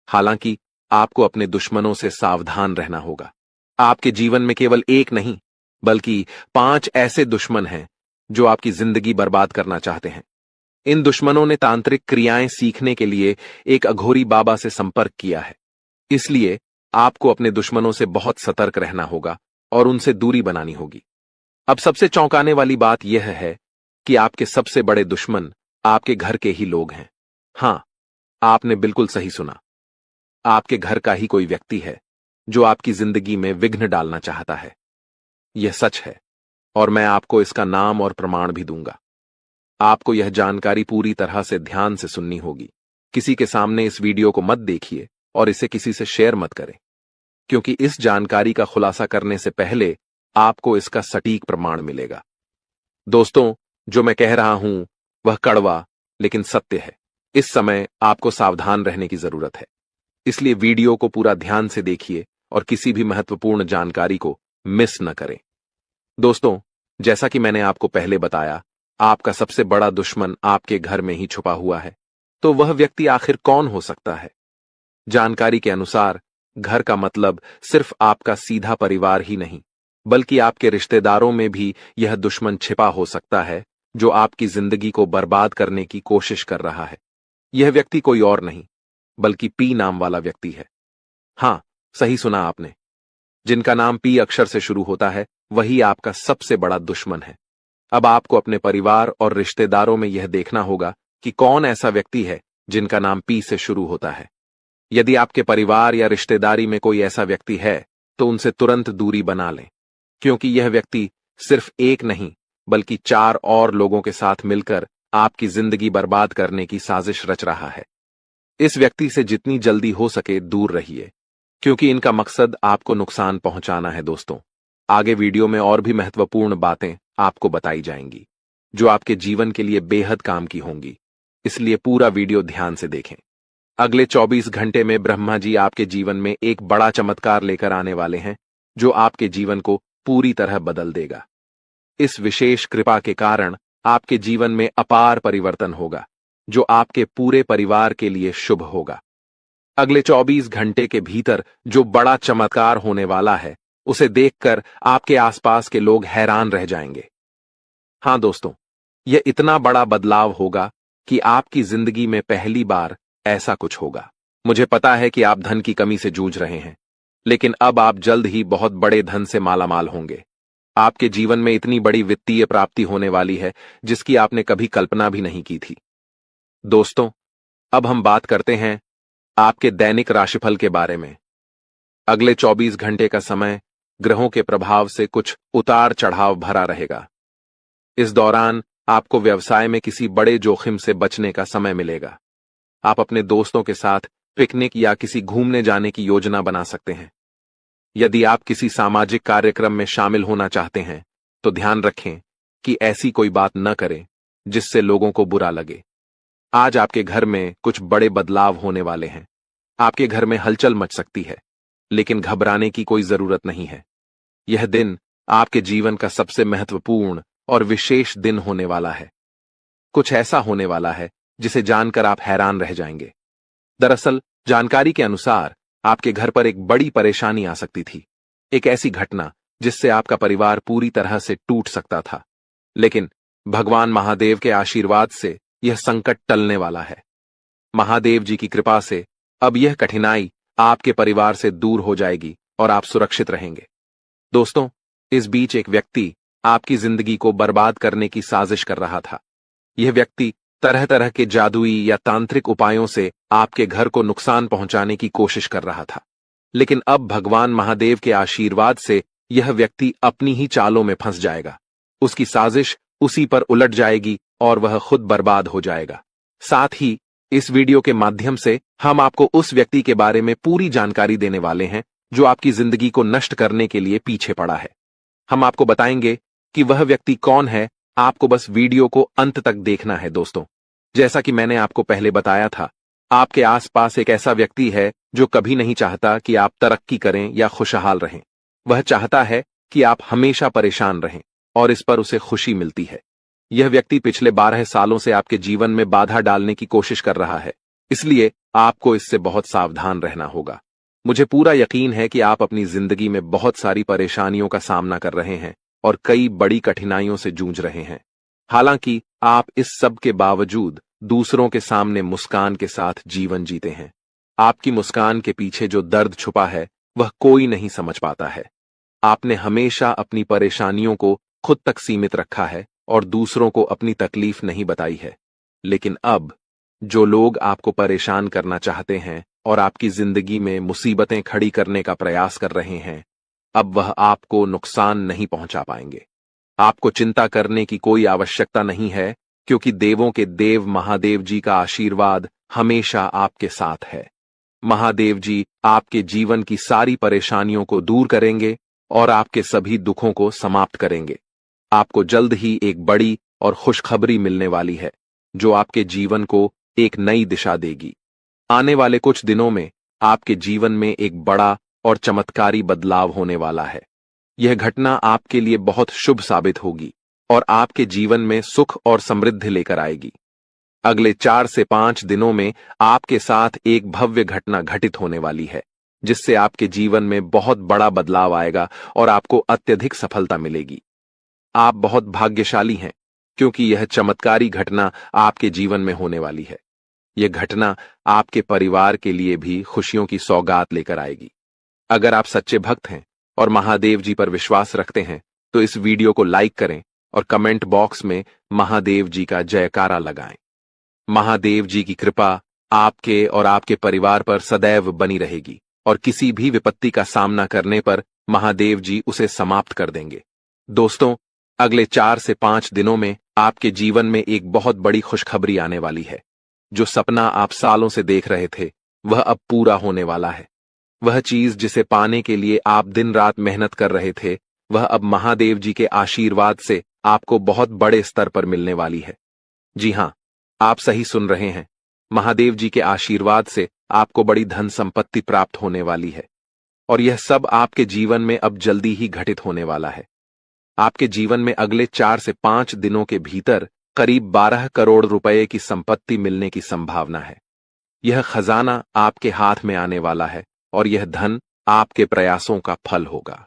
हालांकि आपको अपने दुश्मनों से सावधान रहना होगा। आपके जीवन में केवल एक नहीं बल्कि 5 ऐसे दुश्मन हैं जो आपकी जिंदगी बर्बाद करना चाहते हैं। इन दुश्मनों ने तांत्रिक क्रियाएं सीखने के लिए एक अघोरी बाबा से संपर्क किया है। इसलिए आपको अपने दुश्मनों से बहुत सतर्क रहना होगा और उनसे दूरी बनानी होगी। अब सबसे चौंकाने वाली बात यह है कि आपके सबसे बड़े दुश्मन आपके घर के ही लोग हैं। हां, आपने बिल्कुल सही सुना। आपके घर का ही कोई व्यक्ति है जो आपकी जिंदगी में विघ्न डालना चाहता है। यह सच है और मैं आपको इसका नाम और प्रमाण भी दूंगा। आपको यह जानकारी पूरी तरह से ध्यान से सुननी होगी। किसी के सामने इस वीडियो को मत देखिए और इसे किसी से शेयर मत करें, क्योंकि इस जानकारी का खुलासा करने से पहले आपको इसका सटीक प्रमाण मिलेगा। दोस्तों, जो मैं कह रहा हूं वह कड़वा लेकिन सत्य है। इस समय आपको सावधान रहने की जरूरत है, इसलिए वीडियो को पूरा ध्यान से देखिए और किसी भी महत्वपूर्ण जानकारी को मिस न करें। दोस्तों, जैसा कि मैंने आपको पहले बताया, आपका सबसे बड़ा दुश्मन आपके घर में ही छुपा हुआ है। तो वह व्यक्ति आखिर कौन हो सकता है? जानकारी के अनुसार घर का मतलब सिर्फ आपका सीधा परिवार ही नहीं, बल्कि आपके रिश्तेदारों में भी यह दुश्मन छिपा हो सकता है जो आपकी जिंदगी को बर्बाद करने की कोशिश कर रहा है। यह व्यक्ति कोई और नहीं बल्कि पी नाम वाला व्यक्ति है। हां, सही सुना आपने। जिनका नाम पी अक्षर से शुरू होता है वही आपका सबसे बड़ा दुश्मन है। अब आपको अपने परिवार और रिश्तेदारों में यह देखना होगा कि कौन ऐसा व्यक्ति है जिनका नाम पी से शुरू होता है। यदि आपके परिवार या रिश्तेदारी में कोई ऐसा व्यक्ति है तो उनसे तुरंत दूरी बना लें, क्योंकि यह व्यक्ति सिर्फ एक नहीं बल्कि 4 और लोगों के साथ मिलकर आपकी जिंदगी बर्बाद करने की साजिश रच रहा है। इस व्यक्ति से जितनी जल्दी हो सके दूर रहिए, क्योंकि इनका मकसद आपको नुकसान पहुंचाना है। दोस्तों, आगे वीडियो में और भी महत्वपूर्ण बातें आपको बताई जाएंगी जो आपके जीवन के लिए बेहद काम की होंगी, इसलिए पूरा वीडियो ध्यान से देखें। अगले 24 घंटे में ब्रह्मा जी आपके जीवन में एक बड़ा चमत्कार लेकर आने वाले हैं जो आपके जीवन को पूरी तरह बदल देगा। इस विशेष कृपा के कारण आपके जीवन में अपार परिवर्तन होगा जो आपके पूरे परिवार के लिए शुभ होगा। अगले 24 घंटे के भीतर जो बड़ा चमत्कार होने वाला है उसे देखकर आपके आसपास के लोग हैरान रह जाएंगे। हां दोस्तों, यह इतना बड़ा बदलाव होगा कि आपकी जिंदगी में पहली बार ऐसा कुछ होगा। मुझे पता है कि आप धन की कमी से जूझ रहे हैं, लेकिन अब आप जल्द ही बहुत बड़े धन से मालामाल होंगे। आपके जीवन में इतनी बड़ी वित्तीय प्राप्ति होने वाली है जिसकी आपने कभी कल्पना भी नहीं की थी। दोस्तों, अब हम बात करते हैं आपके दैनिक राशिफल के बारे में। अगले 24 घंटे का समय ग्रहों के प्रभाव से कुछ उतार चढ़ाव भरा रहेगा। इस दौरान आपको व्यवसाय में किसी बड़े जोखिम से बचने का समय मिलेगा। आप अपने दोस्तों के साथ पिकनिक या किसी घूमने जाने की योजना बना सकते हैं। यदि आप किसी सामाजिक कार्यक्रम में शामिल होना चाहते हैं तो ध्यान रखें कि ऐसी कोई बात न करें जिससे लोगों को बुरा लगे। आज आपके घर में कुछ बड़े बदलाव होने वाले हैं। आपके घर में हलचल मच सकती है, लेकिन घबराने की कोई जरूरत नहीं है। यह दिन आपके जीवन का सबसे महत्वपूर्ण और विशेष दिन होने वाला है। कुछ ऐसा होने वाला है जिसे जानकर आप हैरान रह जाएंगे। दरअसल जानकारी के अनुसार आपके घर पर एक बड़ी परेशानी आ सकती थी, एक ऐसी घटना जिससे आपका परिवार पूरी तरह से टूट सकता था। लेकिन भगवान महादेव के आशीर्वाद से यह संकट टलने वाला है। महादेव जी की कृपा से अब यह कठिनाई आपके परिवार से दूर हो जाएगी और आप सुरक्षित रहेंगे। दोस्तों, इस बीच एक व्यक्ति आपकी जिंदगी को बर्बाद करने की साजिश कर रहा था। यह व्यक्ति तरह तरह के जादुई या तांत्रिक उपायों से आपके घर को नुकसान पहुंचाने की कोशिश कर रहा था। लेकिन अब भगवान महादेव के आशीर्वाद से यह व्यक्ति अपनी ही चालों में फंस जाएगा। उसकी साजिश उसी पर उलट जाएगी और वह खुद बर्बाद हो जाएगा। साथ ही इस वीडियो के माध्यम से हम आपको उस व्यक्ति के बारे में पूरी जानकारी देने वाले हैं जो आपकी जिंदगी को नष्ट करने के लिए पीछे पड़ा है। हम आपको बताएंगे कि वह व्यक्ति कौन है। आपको बस वीडियो को अंत तक देखना है। दोस्तों, जैसा कि मैंने आपको पहले बताया था, आपके आसपास एक ऐसा व्यक्ति है जो कभी नहीं चाहता कि आप तरक्की करें या खुशहाल रहें। वह चाहता है कि आप हमेशा परेशान रहें और इस पर उसे खुशी मिलती है। यह व्यक्ति पिछले 12 सालों से आपके जीवन में बाधा डालने की कोशिश कर रहा है, इसलिए आपको इससे बहुत सावधान रहना होगा। मुझे पूरा यकीन है कि आप अपनी जिंदगी में बहुत सारी परेशानियों का सामना कर रहे हैं और कई बड़ी कठिनाइयों से जूझ रहे हैं। हालांकि आप इस सब के बावजूद दूसरों के सामने मुस्कान के साथ जीवन जीते हैं। आपकी मुस्कान के पीछे जो दर्द छुपा है वह कोई नहीं समझ पाता है। आपने हमेशा अपनी परेशानियों को खुद तक सीमित रखा है और दूसरों को अपनी तकलीफ नहीं बताई है। लेकिन अब जो लोग आपको परेशान करना चाहते हैं और आपकी जिंदगी में मुसीबतें खड़ी करने का प्रयास कर रहे हैं, अब वह आपको नुकसान नहीं पहुंचा पाएंगे। आपको चिंता करने की कोई आवश्यकता नहीं है, क्योंकि देवों के देव महादेव जी का आशीर्वाद हमेशा आपके साथ है। महादेव जी आपके जीवन की सारी परेशानियों को दूर करेंगे और आपके सभी दुखों को समाप्त करेंगे। आपको जल्द ही एक बड़ी और खुशखबरी मिलने वाली है जो आपके जीवन को एक नई दिशा देगी। आने वाले कुछ दिनों में आपके जीवन में एक बड़ा और चमत्कारी बदलाव होने वाला है। यह घटना आपके लिए बहुत शुभ साबित होगी और आपके जीवन में सुख और समृद्धि लेकर आएगी। अगले 4 से 5 दिनों में आपके साथ एक भव्य घटना घटित होने वाली है, जिससे आपके जीवन में बहुत बड़ा बदलाव आएगा और आपको अत्यधिक सफलता मिलेगी। आप बहुत भाग्यशाली हैं, क्योंकि यह चमत्कारी घटना आपके जीवन में होने वाली है। यह घटना आपके परिवार के लिए भी खुशियों की सौगात लेकर आएगी। अगर आप सच्चे भक्त हैं और महादेव जी पर विश्वास रखते हैं तो इस वीडियो को लाइक करें और कमेंट बॉक्स में महादेव जी का जयकारा लगाएं। महादेव जी की कृपा आपके और आपके परिवार पर सदैव बनी रहेगी और किसी भी विपत्ति का सामना करने पर महादेव जी उसे समाप्त कर देंगे। दोस्तों, अगले 4 से 5 दिनों में आपके जीवन में एक बहुत बड़ी खुशखबरी आने वाली है। जो सपना आप सालों से देख रहे थे वह अब पूरा होने वाला है। वह चीज जिसे पाने के लिए आप दिन रात मेहनत कर रहे थे, वह अब महादेव जी के आशीर्वाद से आपको बहुत बड़े स्तर पर मिलने वाली है। जी हां, आप सही सुन रहे हैं। महादेव जी के आशीर्वाद से आपको बड़ी धन संपत्ति प्राप्त होने वाली है और यह सब आपके जीवन में अब जल्दी ही घटित होने वाला है। आपके जीवन में अगले 4 से 5 दिनों के भीतर करीब 12 करोड़ रुपए की संपत्ति मिलने की संभावना है। यह खजाना आपके हाथ में आने वाला है और यह धन आपके प्रयासों का फल होगा।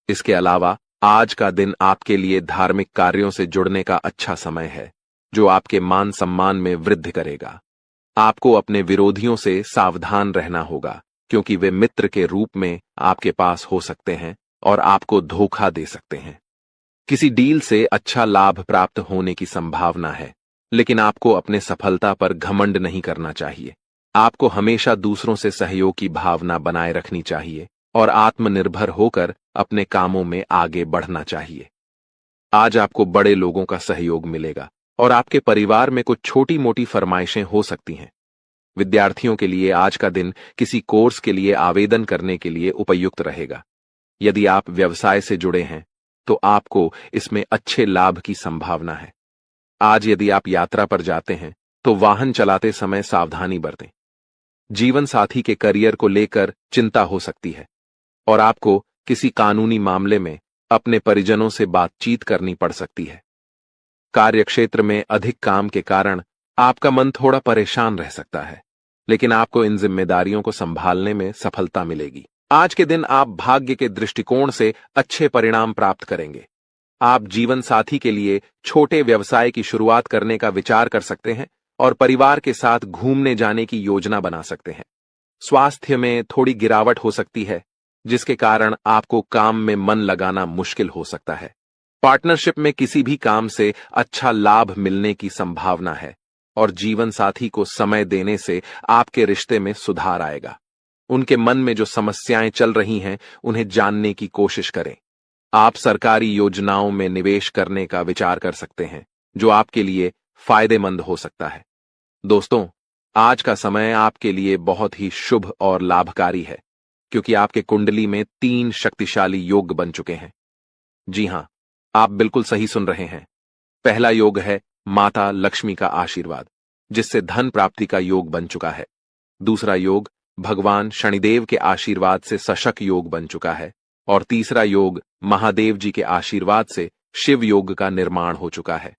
इसके अलावा आज का दिन आपके लिए धार्मिक कार्यों से जुड़ने का अच्छा समय है। जो आपके मान सम्मान में वृद्धि करेगा। आपको अपने विरोधियों से सावधान रहना होगा, क्योंकि वे मित्र के रूप में आपके पास हो सकते हैं और आपको धोखा दे सकते हैं। किसी डील से अच्छा लाभ प्राप्त होने की संभावना है, लेकिन आपको अपने सफलता पर घमंड नहीं करना चाहिए। आपको हमेशा दूसरों से सहयोग की भावना बनाए रखनी चाहिए और आत्मनिर्भर होकर अपने कामों में आगे बढ़ना चाहिए। आज आपको बड़े लोगों का सहयोग मिलेगा और आपके परिवार में कुछ छोटी मोटी फरमाइशें हो सकती हैं। विद्यार्थियों के लिए आज का दिन किसी कोर्स के लिए आवेदन करने के लिए उपयुक्त रहेगा। यदि आप व्यवसाय से जुड़े हैं तो आपको इसमें अच्छे लाभ की संभावना है। आज यदि आप यात्रा पर जाते हैं तो वाहन चलाते समय सावधानी बरतें। जीवन साथी के करियर को लेकर चिंता हो सकती है और आपको किसी कानूनी मामले में अपने परिजनों से बातचीत करनी पड़ सकती है। कार्यक्षेत्र में अधिक काम के कारण आपका मन थोड़ा परेशान रह सकता है, लेकिन आपको इन जिम्मेदारियों को संभालने में सफलता मिलेगी। आज के दिन आप भाग्य के दृष्टिकोण से अच्छे परिणाम प्राप्त करेंगे। आप जीवन साथी के लिए छोटे व्यवसाय की शुरुआत करने का विचार कर सकते हैं और परिवार के साथ घूमने जाने की योजना बना सकते हैं। स्वास्थ्य में थोड़ी गिरावट हो सकती है, जिसके कारण आपको काम में मन लगाना मुश्किल हो सकता है। पार्टनरशिप में किसी भी काम से अच्छा लाभ मिलने की संभावना है और जीवन साथी को समय देने से आपके रिश्ते में सुधार आएगा। उनके मन में जो समस्याएं चल रही हैं, उन्हें जानने की कोशिश करें। आप सरकारी योजनाओं में निवेश करने का विचार कर सकते हैं, जो आपके लिए फायदेमंद हो सकता है। दोस्तों, आज का समय आपके लिए बहुत ही शुभ और लाभकारी है, क्योंकि आपके कुंडली में 3 शक्तिशाली योग बन चुके हैं। जी हां, आप बिल्कुल सही सुन रहे हैं। पहला योग है माता लक्ष्मी का आशीर्वाद, जिससे धन प्राप्ति का योग बन चुका है। दूसरा योग भगवान शनिदेव के आशीर्वाद से सशक योग बन चुका है और तीसरा योग महादेव जी के आशीर्वाद से शिव योग का निर्माण हो चुका है।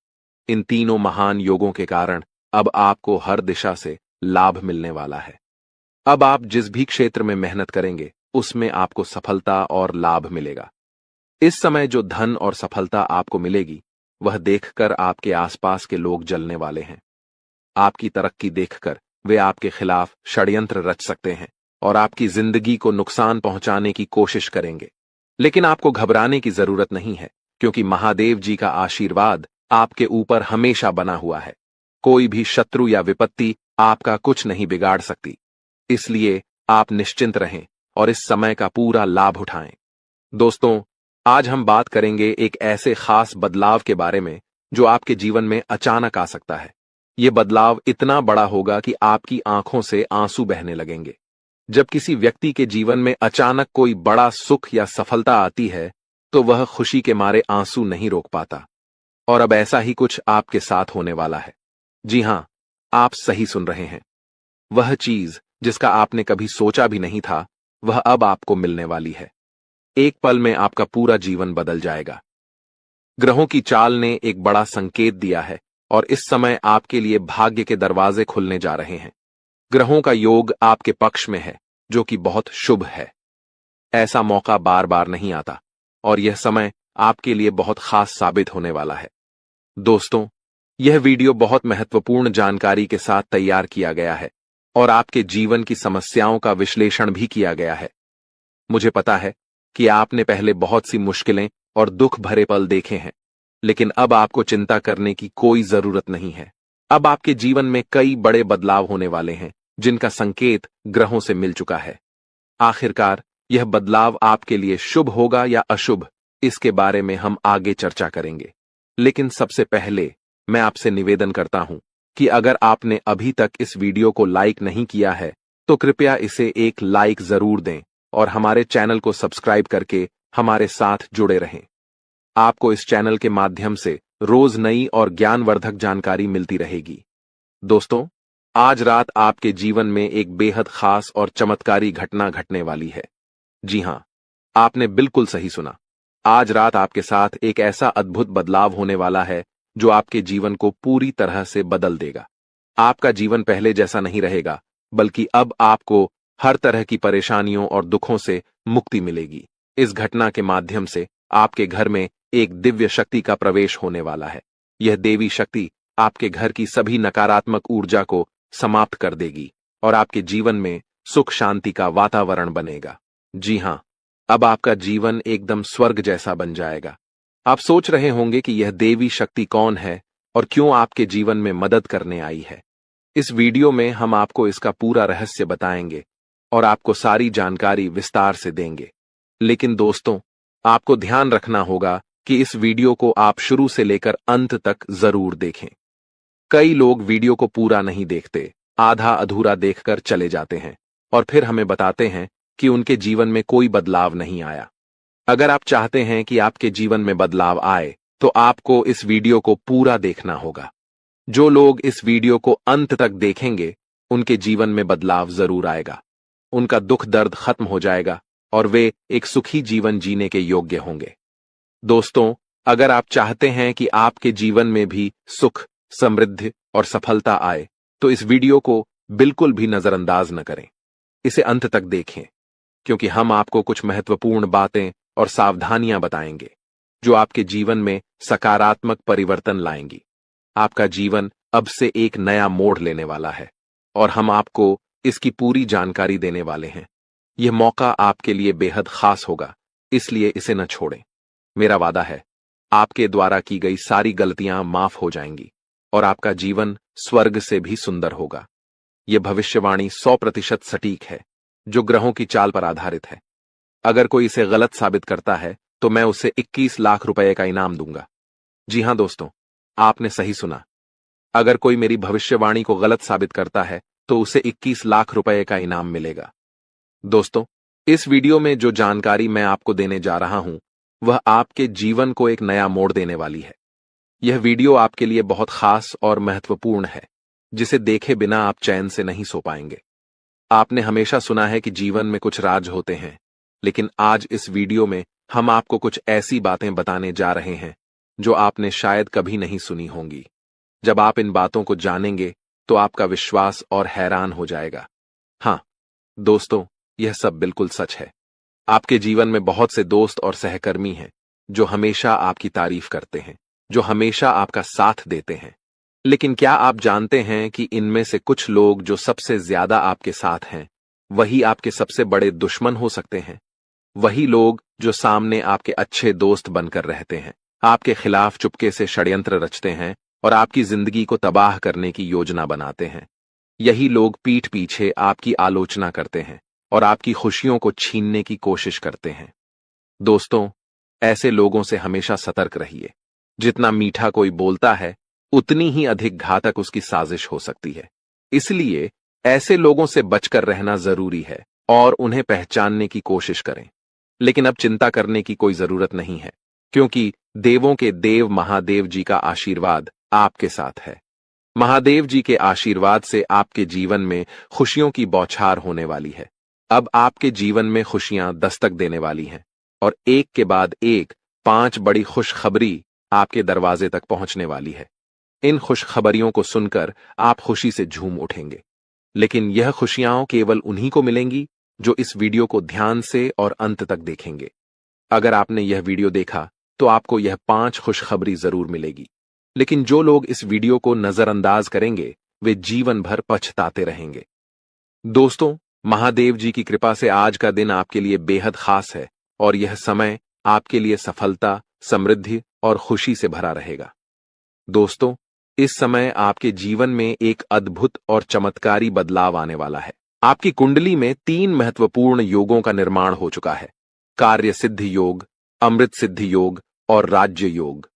इन तीनों महान योगों के कारण अब आपको हर दिशा से लाभ मिलने वाला है। अब आप जिस भी क्षेत्र में मेहनत करेंगे, उसमें आपको सफलता और लाभ मिलेगा। इस समय जो धन और सफलता आपको मिलेगी, वह देखकर आपके आसपास के लोग जलने वाले हैं। आपकी तरक्की देखकर वे आपके खिलाफ षड्यंत्र रच सकते हैं और आपकी जिंदगी को नुकसान पहुंचाने की कोशिश करेंगे। लेकिन आपको घबराने की जरूरत नहीं है, क्योंकि महादेव जी का आशीर्वाद आपके ऊपर हमेशा बना हुआ है। कोई भी शत्रु या विपत्ति आपका कुछ नहीं बिगाड़ सकती। इसलिए आप निश्चिंत रहें और इस समय का पूरा लाभ उठाएं। दोस्तों, आज हम बात करेंगे एक ऐसे खास बदलाव के बारे में जो आपके जीवन में अचानक आ सकता है। यह बदलाव इतना बड़ा होगा कि आपकी आंखों से आंसू बहने लगेंगे। जब किसी व्यक्ति के जीवन में अचानक कोई बड़ा सुख या सफलता आती है, तो वह खुशी के मारे आंसू नहीं रोक पाता। और अब ऐसा ही कुछ आपके साथ होने वाला है। जी हां, आप सही सुन रहे हैं। वह चीज जिसका आपने कभी सोचा भी नहीं था, वह अब आपको मिलने वाली है। एक पल में आपका पूरा जीवन बदल जाएगा। ग्रहों की चाल ने एक बड़ा संकेत दिया है और इस समय आपके लिए भाग्य के दरवाजे खुलने जा रहे हैं। ग्रहों का योग आपके पक्ष में है, जो कि बहुत शुभ है। ऐसा मौका बार बार नहीं आता और यह समय आपके लिए बहुत खास साबित होने वाला है। दोस्तों, यह वीडियो बहुत महत्वपूर्ण जानकारी के साथ तैयार किया गया है और आपके जीवन की समस्याओं का विश्लेषण भी किया गया है। मुझे पता है कि आपने पहले बहुत सी मुश्किलें और दुख भरे पल देखे हैं, लेकिन अब आपको चिंता करने की कोई जरूरत नहीं है। अब आपके जीवन में कई बड़े बदलाव होने वाले हैं, जिनका संकेत ग्रहों से मिल चुका है। आखिरकार यह बदलाव आपके लिए शुभ होगा या अशुभ, इसके बारे में हम आगे चर्चा करेंगे। लेकिन सबसे पहले मैं आपसे निवेदन करता हूं कि अगर आपने अभी तक इस वीडियो को लाइक नहीं किया है, तो कृपया इसे एक लाइक जरूर दें और हमारे चैनल को सब्सक्राइब करके हमारे साथ जुड़े रहें। आपको इस चैनल के माध्यम से रोज नई और ज्ञानवर्धक जानकारी मिलती रहेगी। दोस्तों, आज रात आपके जीवन में एक बेहद खास और चमत्कारी घटना घटने वाली है। जी हां, आपने बिल्कुल सही सुना। आज रात आपके साथ एक ऐसा अद्भुत बदलाव होने वाला है जो आपके जीवन को पूरी तरह से बदल देगा। आपका जीवन पहले जैसा नहीं रहेगा, बल्कि अब आपको हर तरह की परेशानियों और दुखों से मुक्ति मिलेगी। इस घटना के माध्यम से आपके घर में एक दिव्य शक्ति का प्रवेश होने वाला है। यह देवी शक्ति आपके घर की सभी नकारात्मक ऊर्जा को समाप्त कर देगी और आपके जीवन में सुख शांति का वातावरण बनेगा। जी हां, अब आपका जीवन एकदम स्वर्ग जैसा बन जाएगा। आप सोच रहे होंगे कि यह देवी शक्ति कौन है और क्यों आपके जीवन में मदद करने आई है। इस वीडियो में हम आपको इसका पूरा रहस्य बताएंगे और आपको सारी जानकारी विस्तार से देंगे। लेकिन दोस्तों, आपको ध्यान रखना होगा कि इस वीडियो को आप शुरू से लेकर अंत तक जरूर देखें। कई लोग वीडियो को पूरा नहीं देखते, आधा अधूरा देखकर चले जाते हैं और फिर हमें बताते हैं कि उनके जीवन में कोई बदलाव नहीं आया। अगर आप चाहते हैं कि आपके जीवन में बदलाव आए, तो आपको इस वीडियो को पूरा देखना होगा। जो लोग इस वीडियो को अंत तक देखेंगे, उनके जीवन में बदलाव जरूर आएगा। उनका दुख दर्द खत्म हो जाएगा और वे एक सुखी जीवन जीने के योग्य होंगे। दोस्तों, अगर आप चाहते हैं कि आपके जीवन में भी सुख, समृद्धि और सफलता आए, तो इस वीडियो को बिल्कुल भी नजरअंदाज न करें। इसे अंत तक देखें, क्योंकि हम आपको कुछ महत्वपूर्ण बातें और सावधानियां बताएंगे जो आपके जीवन में सकारात्मक परिवर्तन लाएंगी। आपका जीवन अब से एक नया मोड़ लेने वाला है और हम आपको इसकी पूरी जानकारी देने वाले हैं। यह मौका आपके लिए बेहद खास होगा, इसलिए इसे न छोड़ें। मेरा वादा है, आपके द्वारा की गई सारी गलतियां माफ हो जाएंगी और आपका जीवन स्वर्ग से भी सुंदर होगा। यह भविष्यवाणी 100% सटीक है, जो ग्रहों की चाल पर आधारित है। अगर कोई इसे गलत साबित करता है, तो मैं उसे 21 लाख रुपए का इनाम दूंगा। जी हां दोस्तों, आपने सही सुना। अगर कोई मेरी भविष्यवाणी को गलत साबित करता है, तो उसे 21 लाख रुपए का इनाम मिलेगा। दोस्तों, इस वीडियो में जो जानकारी मैं आपको देने जा रहा हूं, वह आपके जीवन को एक नया मोड़ देने वाली है। यह वीडियो आपके लिए बहुत खास और महत्वपूर्ण है, जिसे देखे बिना आप चैन से नहीं सो पाएंगे। आपने हमेशा सुना है कि जीवन में कुछ राज होते हैं, लेकिन आज इस वीडियो में हम आपको कुछ ऐसी बातें बताने जा रहे हैं जो आपने शायद कभी नहीं सुनी होंगी। जब आप इन बातों को जानेंगे, तो आपका विश्वास और हैरान हो जाएगा। हाँ दोस्तों, यह सब बिल्कुल सच है। आपके जीवन में बहुत से दोस्त और सहकर्मी हैं जो हमेशा आपकी तारीफ करते हैं, जो हमेशा आपका साथ देते हैं। लेकिन क्या आप जानते हैं कि इनमें से कुछ लोग जो सबसे ज्यादा आपके साथ हैं, वही आपके सबसे बड़े दुश्मन हो सकते हैं। वही लोग जो सामने आपके अच्छे दोस्त बनकर रहते हैं, आपके खिलाफ चुपके से षड्यंत्र रचते हैं और आपकी जिंदगी को तबाह करने की योजना बनाते हैं। यही लोग पीठ पीछे आपकी आलोचना करते हैं और आपकी खुशियों को छीनने की कोशिश करते हैं। दोस्तों, ऐसे लोगों से हमेशा सतर्क रहिए। जितना मीठा कोई बोलता है, उतनी ही अधिक घातक उसकी साजिश हो सकती है। इसलिए ऐसे लोगों से बचकर रहना जरूरी है और उन्हें पहचानने की कोशिश करें। लेकिन अब चिंता करने की कोई जरूरत नहीं है, क्योंकि देवों के देव महादेव जी का आशीर्वाद आपके साथ है। महादेव जी के आशीर्वाद से आपके जीवन में खुशियों की बौछार होने वाली है। अब आपके जीवन में खुशियां दस्तक देने वाली हैं और एक के बाद एक 5 बड़ी खुशखबरी आपके दरवाजे तक पहुंचने वाली है। इन खुशखबरियों को सुनकर आप खुशी से झूम उठेंगे। लेकिन यह खुशियां केवल उन्हीं को मिलेंगी जो इस वीडियो को ध्यान से और अंत तक देखेंगे। अगर आपने यह वीडियो देखा, तो आपको यह 5 खुशखबरी जरूर मिलेगी। लेकिन जो लोग इस वीडियो को नजरअंदाज करेंगे, वे जीवन भर पछताते रहेंगे। दोस्तों, महादेव जी की कृपा से आज का दिन आपके लिए बेहद खास है और यह समय आपके लिए सफलता, समृद्धि और खुशी से भरा रहेगा। दोस्तों, इस समय आपके जीवन में एक अद्भुत और चमत्कारी बदलाव आने वाला है। आपकी कुंडली में 3 महत्वपूर्ण योगों का निर्माण हो चुका है: कार्य सिद्धि योग, अमृत सिद्धि योग और राज्य योग।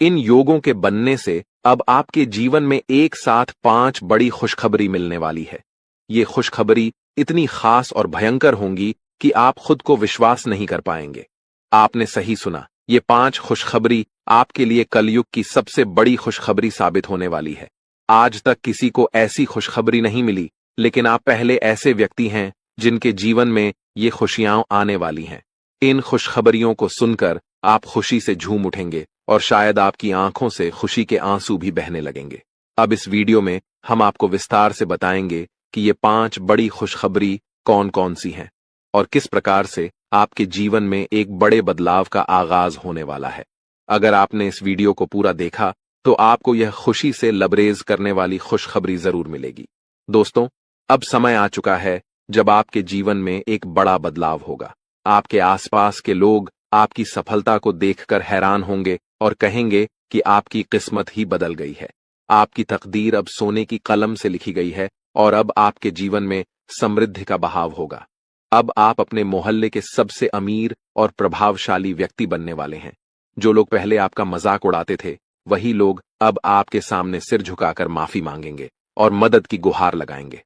इन योगों के बनने से अब आपके जीवन में एक साथ 5 बड़ी खुशखबरी मिलने वाली है। ये खुशखबरी इतनी खास और भयंकर होंगी कि आप खुद को विश्वास नहीं कर पाएंगे। आपने सही सुना, ये 5 खुशखबरी आपके लिए कलयुग की सबसे बड़ी खुशखबरी साबित होने वाली है। आज तक किसी को ऐसी खुशखबरी नहीं मिली, लेकिन आप पहले ऐसे व्यक्ति हैं जिनके जीवन में ये खुशियां आने वाली हैं। इन खुशखबरियों को सुनकर आप खुशी से झूम उठेंगे और शायद आपकी आंखों से खुशी के आंसू भी बहने लगेंगे। अब इस वीडियो में हम आपको विस्तार से बताएंगे कि ये 5 बड़ी खुशखबरी कौन कौन सी हैं और किस प्रकार से आपके जीवन में एक बड़े बदलाव का आगाज होने वाला है। अगर आपने इस वीडियो को पूरा देखा, तो आपको यह खुशी से लबरेज करने वाली खुशखबरी जरूर मिलेगी। दोस्तों, अब समय आ चुका है जब आपके जीवन में एक बड़ा बदलाव होगा। आपके आसपास के लोग आपकी सफलता को देखकर हैरान होंगे और कहेंगे कि आपकी किस्मत ही बदल गई है। आपकी तकदीर अब सोने की कलम से लिखी गई है और अब आपके जीवन में समृद्धि का बहाव होगा। अब आप अपने मोहल्ले के सबसे अमीर और प्रभावशाली व्यक्ति बनने वाले हैं। जो लोग पहले आपका मजाक उड़ाते थे, वही लोग अब आपके सामने सिर झुकाकर माफी मांगेंगे और मदद की गुहार लगाएंगे।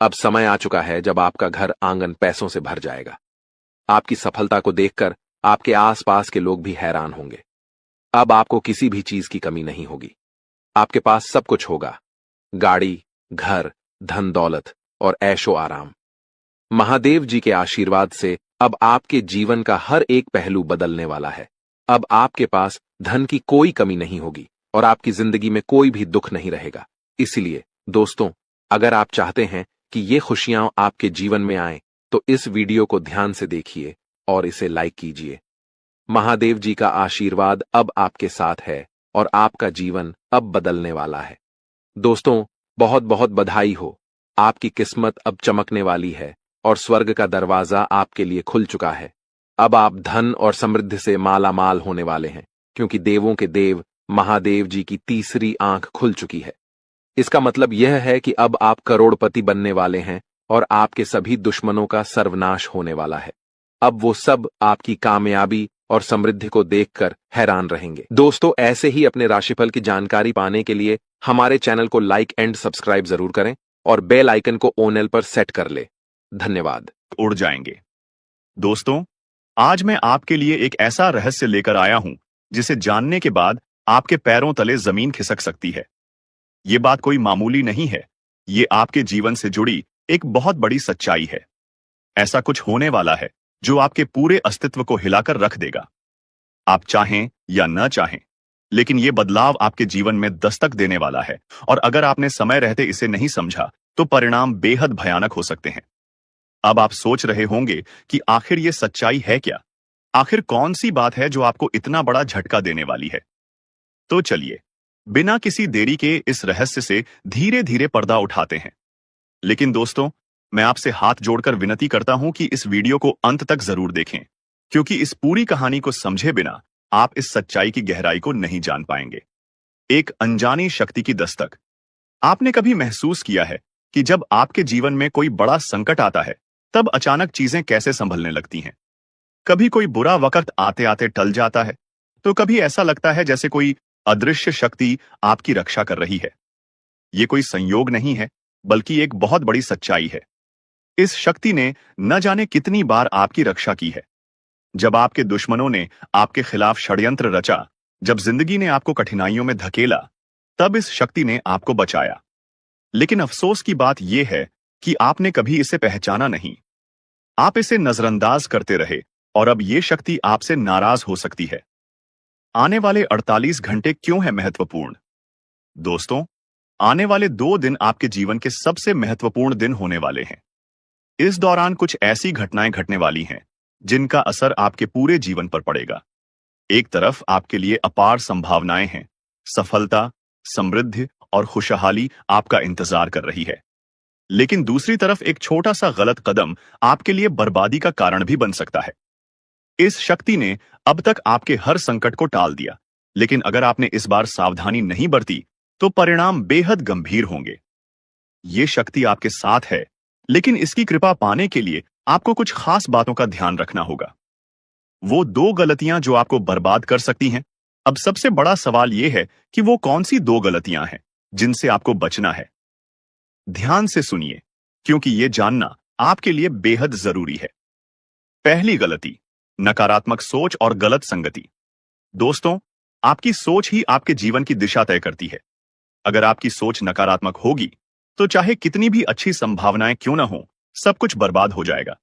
अब समय आ चुका है जब आपका घर आंगन पैसों से भर जाएगा। आपकी सफलता को देखकर आपके आसपास के लोग भी हैरान होंगे। अब आपको किसी भी चीज की कमी नहीं होगी। आपके पास सब कुछ होगा, गाड़ी, घर, धन दौलत और ऐशो आराम। महादेव जी के आशीर्वाद से अब आपके जीवन का हर एक पहलू बदलने वाला है। अब आपके पास धन की कोई कमी नहीं होगी और आपकी जिंदगी में कोई भी दुख नहीं रहेगा। इसलिए दोस्तों, अगर आप चाहते हैं कि ये खुशियां आपके जीवन में आए, तो इस वीडियो को ध्यान से देखिए और इसे लाइक कीजिए। महादेव जी का आशीर्वाद अब आपके साथ है और आपका जीवन अब बदलने वाला है। दोस्तों, बहुत बहुत बधाई हो। आपकी किस्मत अब चमकने वाली है और स्वर्ग का दरवाजा आपके लिए खुल चुका है। अब आप धन और समृद्धि से माला माल होने वाले हैं, क्योंकि देवों के देव महादेव जी की तीसरी आंख खुल चुकी है। इसका मतलब यह है कि अब आप करोड़पति बनने वाले हैं और आपके सभी दुश्मनों का सर्वनाश होने वाला है। अब वो सब आपकी कामयाबी और समृद्धि को देखकर हैरान रहेंगे। दोस्तों, ऐसे ही अपने राशिफल की जानकारी पाने के लिए हमारे चैनल को लाइक एंड सब्सक्राइब जरूर करें और बेल आइकन को ऑल पर सेट कर ले। धन्यवाद। उड़ जाएंगे। दोस्तों, आज मैं आपके लिए एक ऐसा रहस्य लेकर आया हूं जिसे जानने के बाद आपके पैरों तले जमीन खिसक सकती है। ये बात कोई मामूली नहीं है, ये आपके जीवन से जुड़ी एक बहुत बड़ी सच्चाई है। ऐसा कुछ होने वाला है जो आपके पूरे अस्तित्व को हिलाकर रख देगा। आप चाहें या न चाहें, लेकिन ये बदलाव आपके जीवन में दस्तक देने वाला है, और अगर आपने समय रहते इसे नहीं समझा तो परिणाम बेहद भयानक हो सकते हैं। अब आप सोच रहे होंगे कि आखिर ये सच्चाई है क्या? आखिर कौन सी बात है जो आपको इतना बड़ा झटका देने वाली है? तो चलिए, बिना किसी देरी के इस रहस्य से धीरे धीरे पर्दा उठाते हैं। लेकिन दोस्तों, मैं आपसे हाथ जोड़कर विनती करता हूं कि इस वीडियो को अंत तक जरूर देखें, क्योंकि इस पूरी कहानी को समझे बिना आप इस सच्चाई की गहराई को नहीं जान पाएंगे। एक अनजानी शक्ति की दस्तक। आपने कभी महसूस किया है कि जब आपके जीवन में कोई बड़ा संकट आता है, तब अचानक चीजें कैसे संभलने लगती हैं? कभी कोई बुरा वक्त आते आते टल जाता है, तो कभी ऐसा लगता है जैसे कोई अदृश्य शक्ति आपकी रक्षा कर रही है। ये कोई संयोग नहीं है, बल्कि एक बहुत बड़ी सच्चाई है। इस शक्ति ने न जाने कितनी बार आपकी रक्षा की है। जब आपके दुश्मनों ने आपके खिलाफ षड्यंत्र रचा, जब जिंदगी ने आपको कठिनाइयों में धकेला, तब इस शक्ति ने आपको बचाया। लेकिन अफसोस की बात यह है कि आपने कभी इसे पहचाना नहीं। आप इसे नजरअंदाज करते रहे और अब यह शक्ति आपसे नाराज हो सकती है। आने वाले 48 घंटे क्यों है महत्वपूर्ण? दोस्तों, आने वाले 2 दिन आपके जीवन के सबसे महत्वपूर्ण दिन होने वाले हैं। इस दौरान कुछ ऐसी घटनाएं घटने वाली हैं जिनका असर आपके पूरे जीवन पर पड़ेगा। एक तरफ आपके लिए अपार संभावनाएं हैं, सफलता, समृद्धि और खुशहाली आपका इंतजार कर रही है। लेकिन दूसरी तरफ एक छोटा सा गलत कदम आपके लिए बर्बादी का कारण भी बन सकता है। इस शक्ति ने अब तक आपके हर संकट को टाल दिया, लेकिन अगर आपने इस बार सावधानी नहीं बरती तो परिणाम बेहद गंभीर होंगे। ये शक्ति आपके साथ है, लेकिन इसकी कृपा पाने के लिए आपको कुछ खास बातों का ध्यान रखना होगा। वो 2 गलतियां जो आपको बर्बाद कर सकती हैं। अब सबसे बड़ा सवाल यह है कि वो कौन सी 2 गलतियां हैं जिनसे आपको बचना है। ध्यान से सुनिए, क्योंकि यह जानना आपके लिए बेहद जरूरी है। पहली गलती, नकारात्मक सोच और गलत संगति। दोस्तों, आपकी सोच ही आपके जीवन की दिशा तय करती है। अगर आपकी सोच नकारात्मक होगी, तो चाहे कितनी भी अच्छी संभावनाएं क्यों ना हो, सब कुछ बर्बाद हो जाएगा।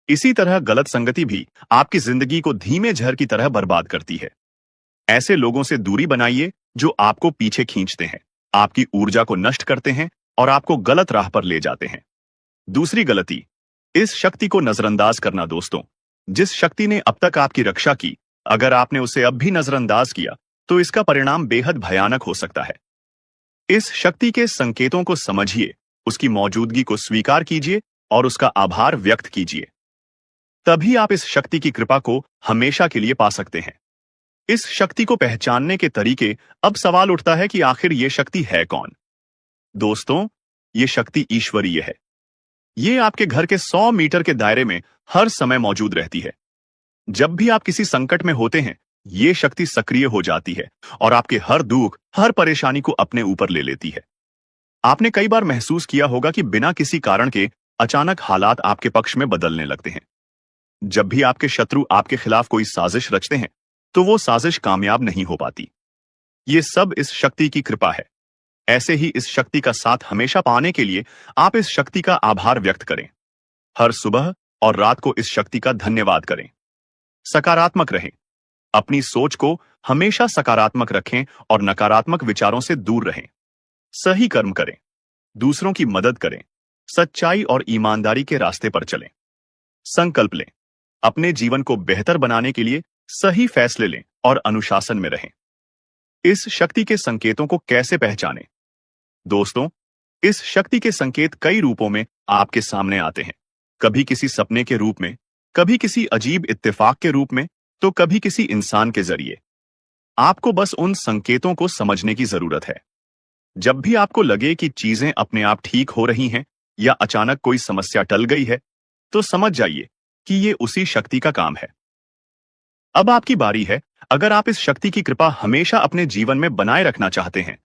इसी तरह गलत संगति भी आपकी जिंदगी को धीमे झर की तरह बर्बाद करती है। ऐसे लोगों से दूरी बनाइए जो आपको पीछे खींचते हैं, आपकी ऊर्जा को नष्ट करते हैं और आपको गलत राह पर ले जाते हैं। दूसरी गलती, इस शक्ति को नजरअंदाज करना। दोस्तों, जिस शक्ति ने अब तक आपकी रक्षा की, अगर आपने उसे अब भी नजरअंदाज किया, तो इसका परिणाम बेहद भयानक हो सकता है। इस शक्ति के संकेतों को समझिए, उसकी मौजूदगी को स्वीकार कीजिए और उसका आभार व्यक्त कीजिए। तभी आप इस शक्ति की कृपा को हमेशा के लिए पा सकते हैं। इस शक्ति को पहचानने के तरीके, अब सवाल उठता है कि आखिर यह शक्ति है कौन? दोस्तों, यह शक्ति ईश्वरीय है। ये आपके घर के 100 मीटर के दायरे में हर समय मौजूद रहती है। जब भी आप किसी संकट में होते हैं, ये शक्ति सक्रिय हो जाती है और आपके हर दुख, हर परेशानी को अपने ऊपर ले लेती है। आपने कई बार महसूस किया होगा कि बिना किसी कारण के अचानक हालात आपके पक्ष में बदलने लगते हैं। जब भी आपके शत्रु आपके खिलाफ कोई साजिश रचते हैं, तो वो साजिश कामयाब नहीं हो पाती। ये सब इस शक्ति की कृपा है। ऐसे ही इस शक्ति का साथ हमेशा पाने के लिए आप इस शक्ति का आभार व्यक्त करें। हर सुबह और रात को इस शक्ति का धन्यवाद करें। सकारात्मक रहें। अपनी सोच को हमेशा सकारात्मक रखें और नकारात्मक विचारों से दूर रहें। सही कर्म करें, दूसरों की मदद करें, सच्चाई और ईमानदारी के रास्ते पर चलें। संकल्प लें, अपने जीवन को बेहतर बनाने के लिए सही फैसले लें और अनुशासन में रहें। इस शक्ति के संकेतों को कैसे पहचानें? दोस्तों, इस शक्ति के संकेत कई रूपों में आपके सामने आते हैं। कभी किसी सपने के रूप में, कभी किसी अजीब इत्तेफाक के रूप में, तो कभी किसी इंसान के जरिए। आपको बस उन संकेतों को समझने की जरूरत है। जब भी आपको लगे कि चीजें अपने आप ठीक हो रही हैं या अचानक कोई समस्या टल गई है, तो समझ जाइए कि ये उसी शक्ति का काम है। अब आपकी बारी है। अगर आप इस शक्ति की कृपा हमेशा अपने जीवन में बनाए रखना चाहते हैं,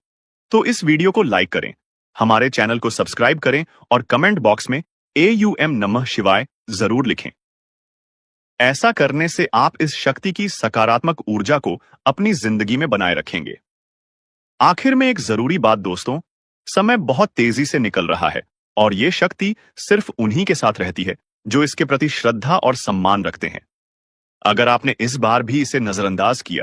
तो इस वीडियो को लाइक करें, हमारे चैनल को सब्सक्राइब करें और कमेंट बॉक्स में AUM नमः शिवाय जरूर लिखें। ऐसा करने से आप इस शक्ति की सकारात्मक ऊर्जा को अपनी जिंदगी में बनाए रखेंगे। आखिर में एक जरूरी बात दोस्तों, समय बहुत तेजी से निकल रहा है और ये शक्ति सिर्फ उन्हीं के साथ रहती है जो इसके प्रति श्रद्धा और सम्मान रखते हैं। अगर आपने इस बार भी इसे नजरअंदाज किया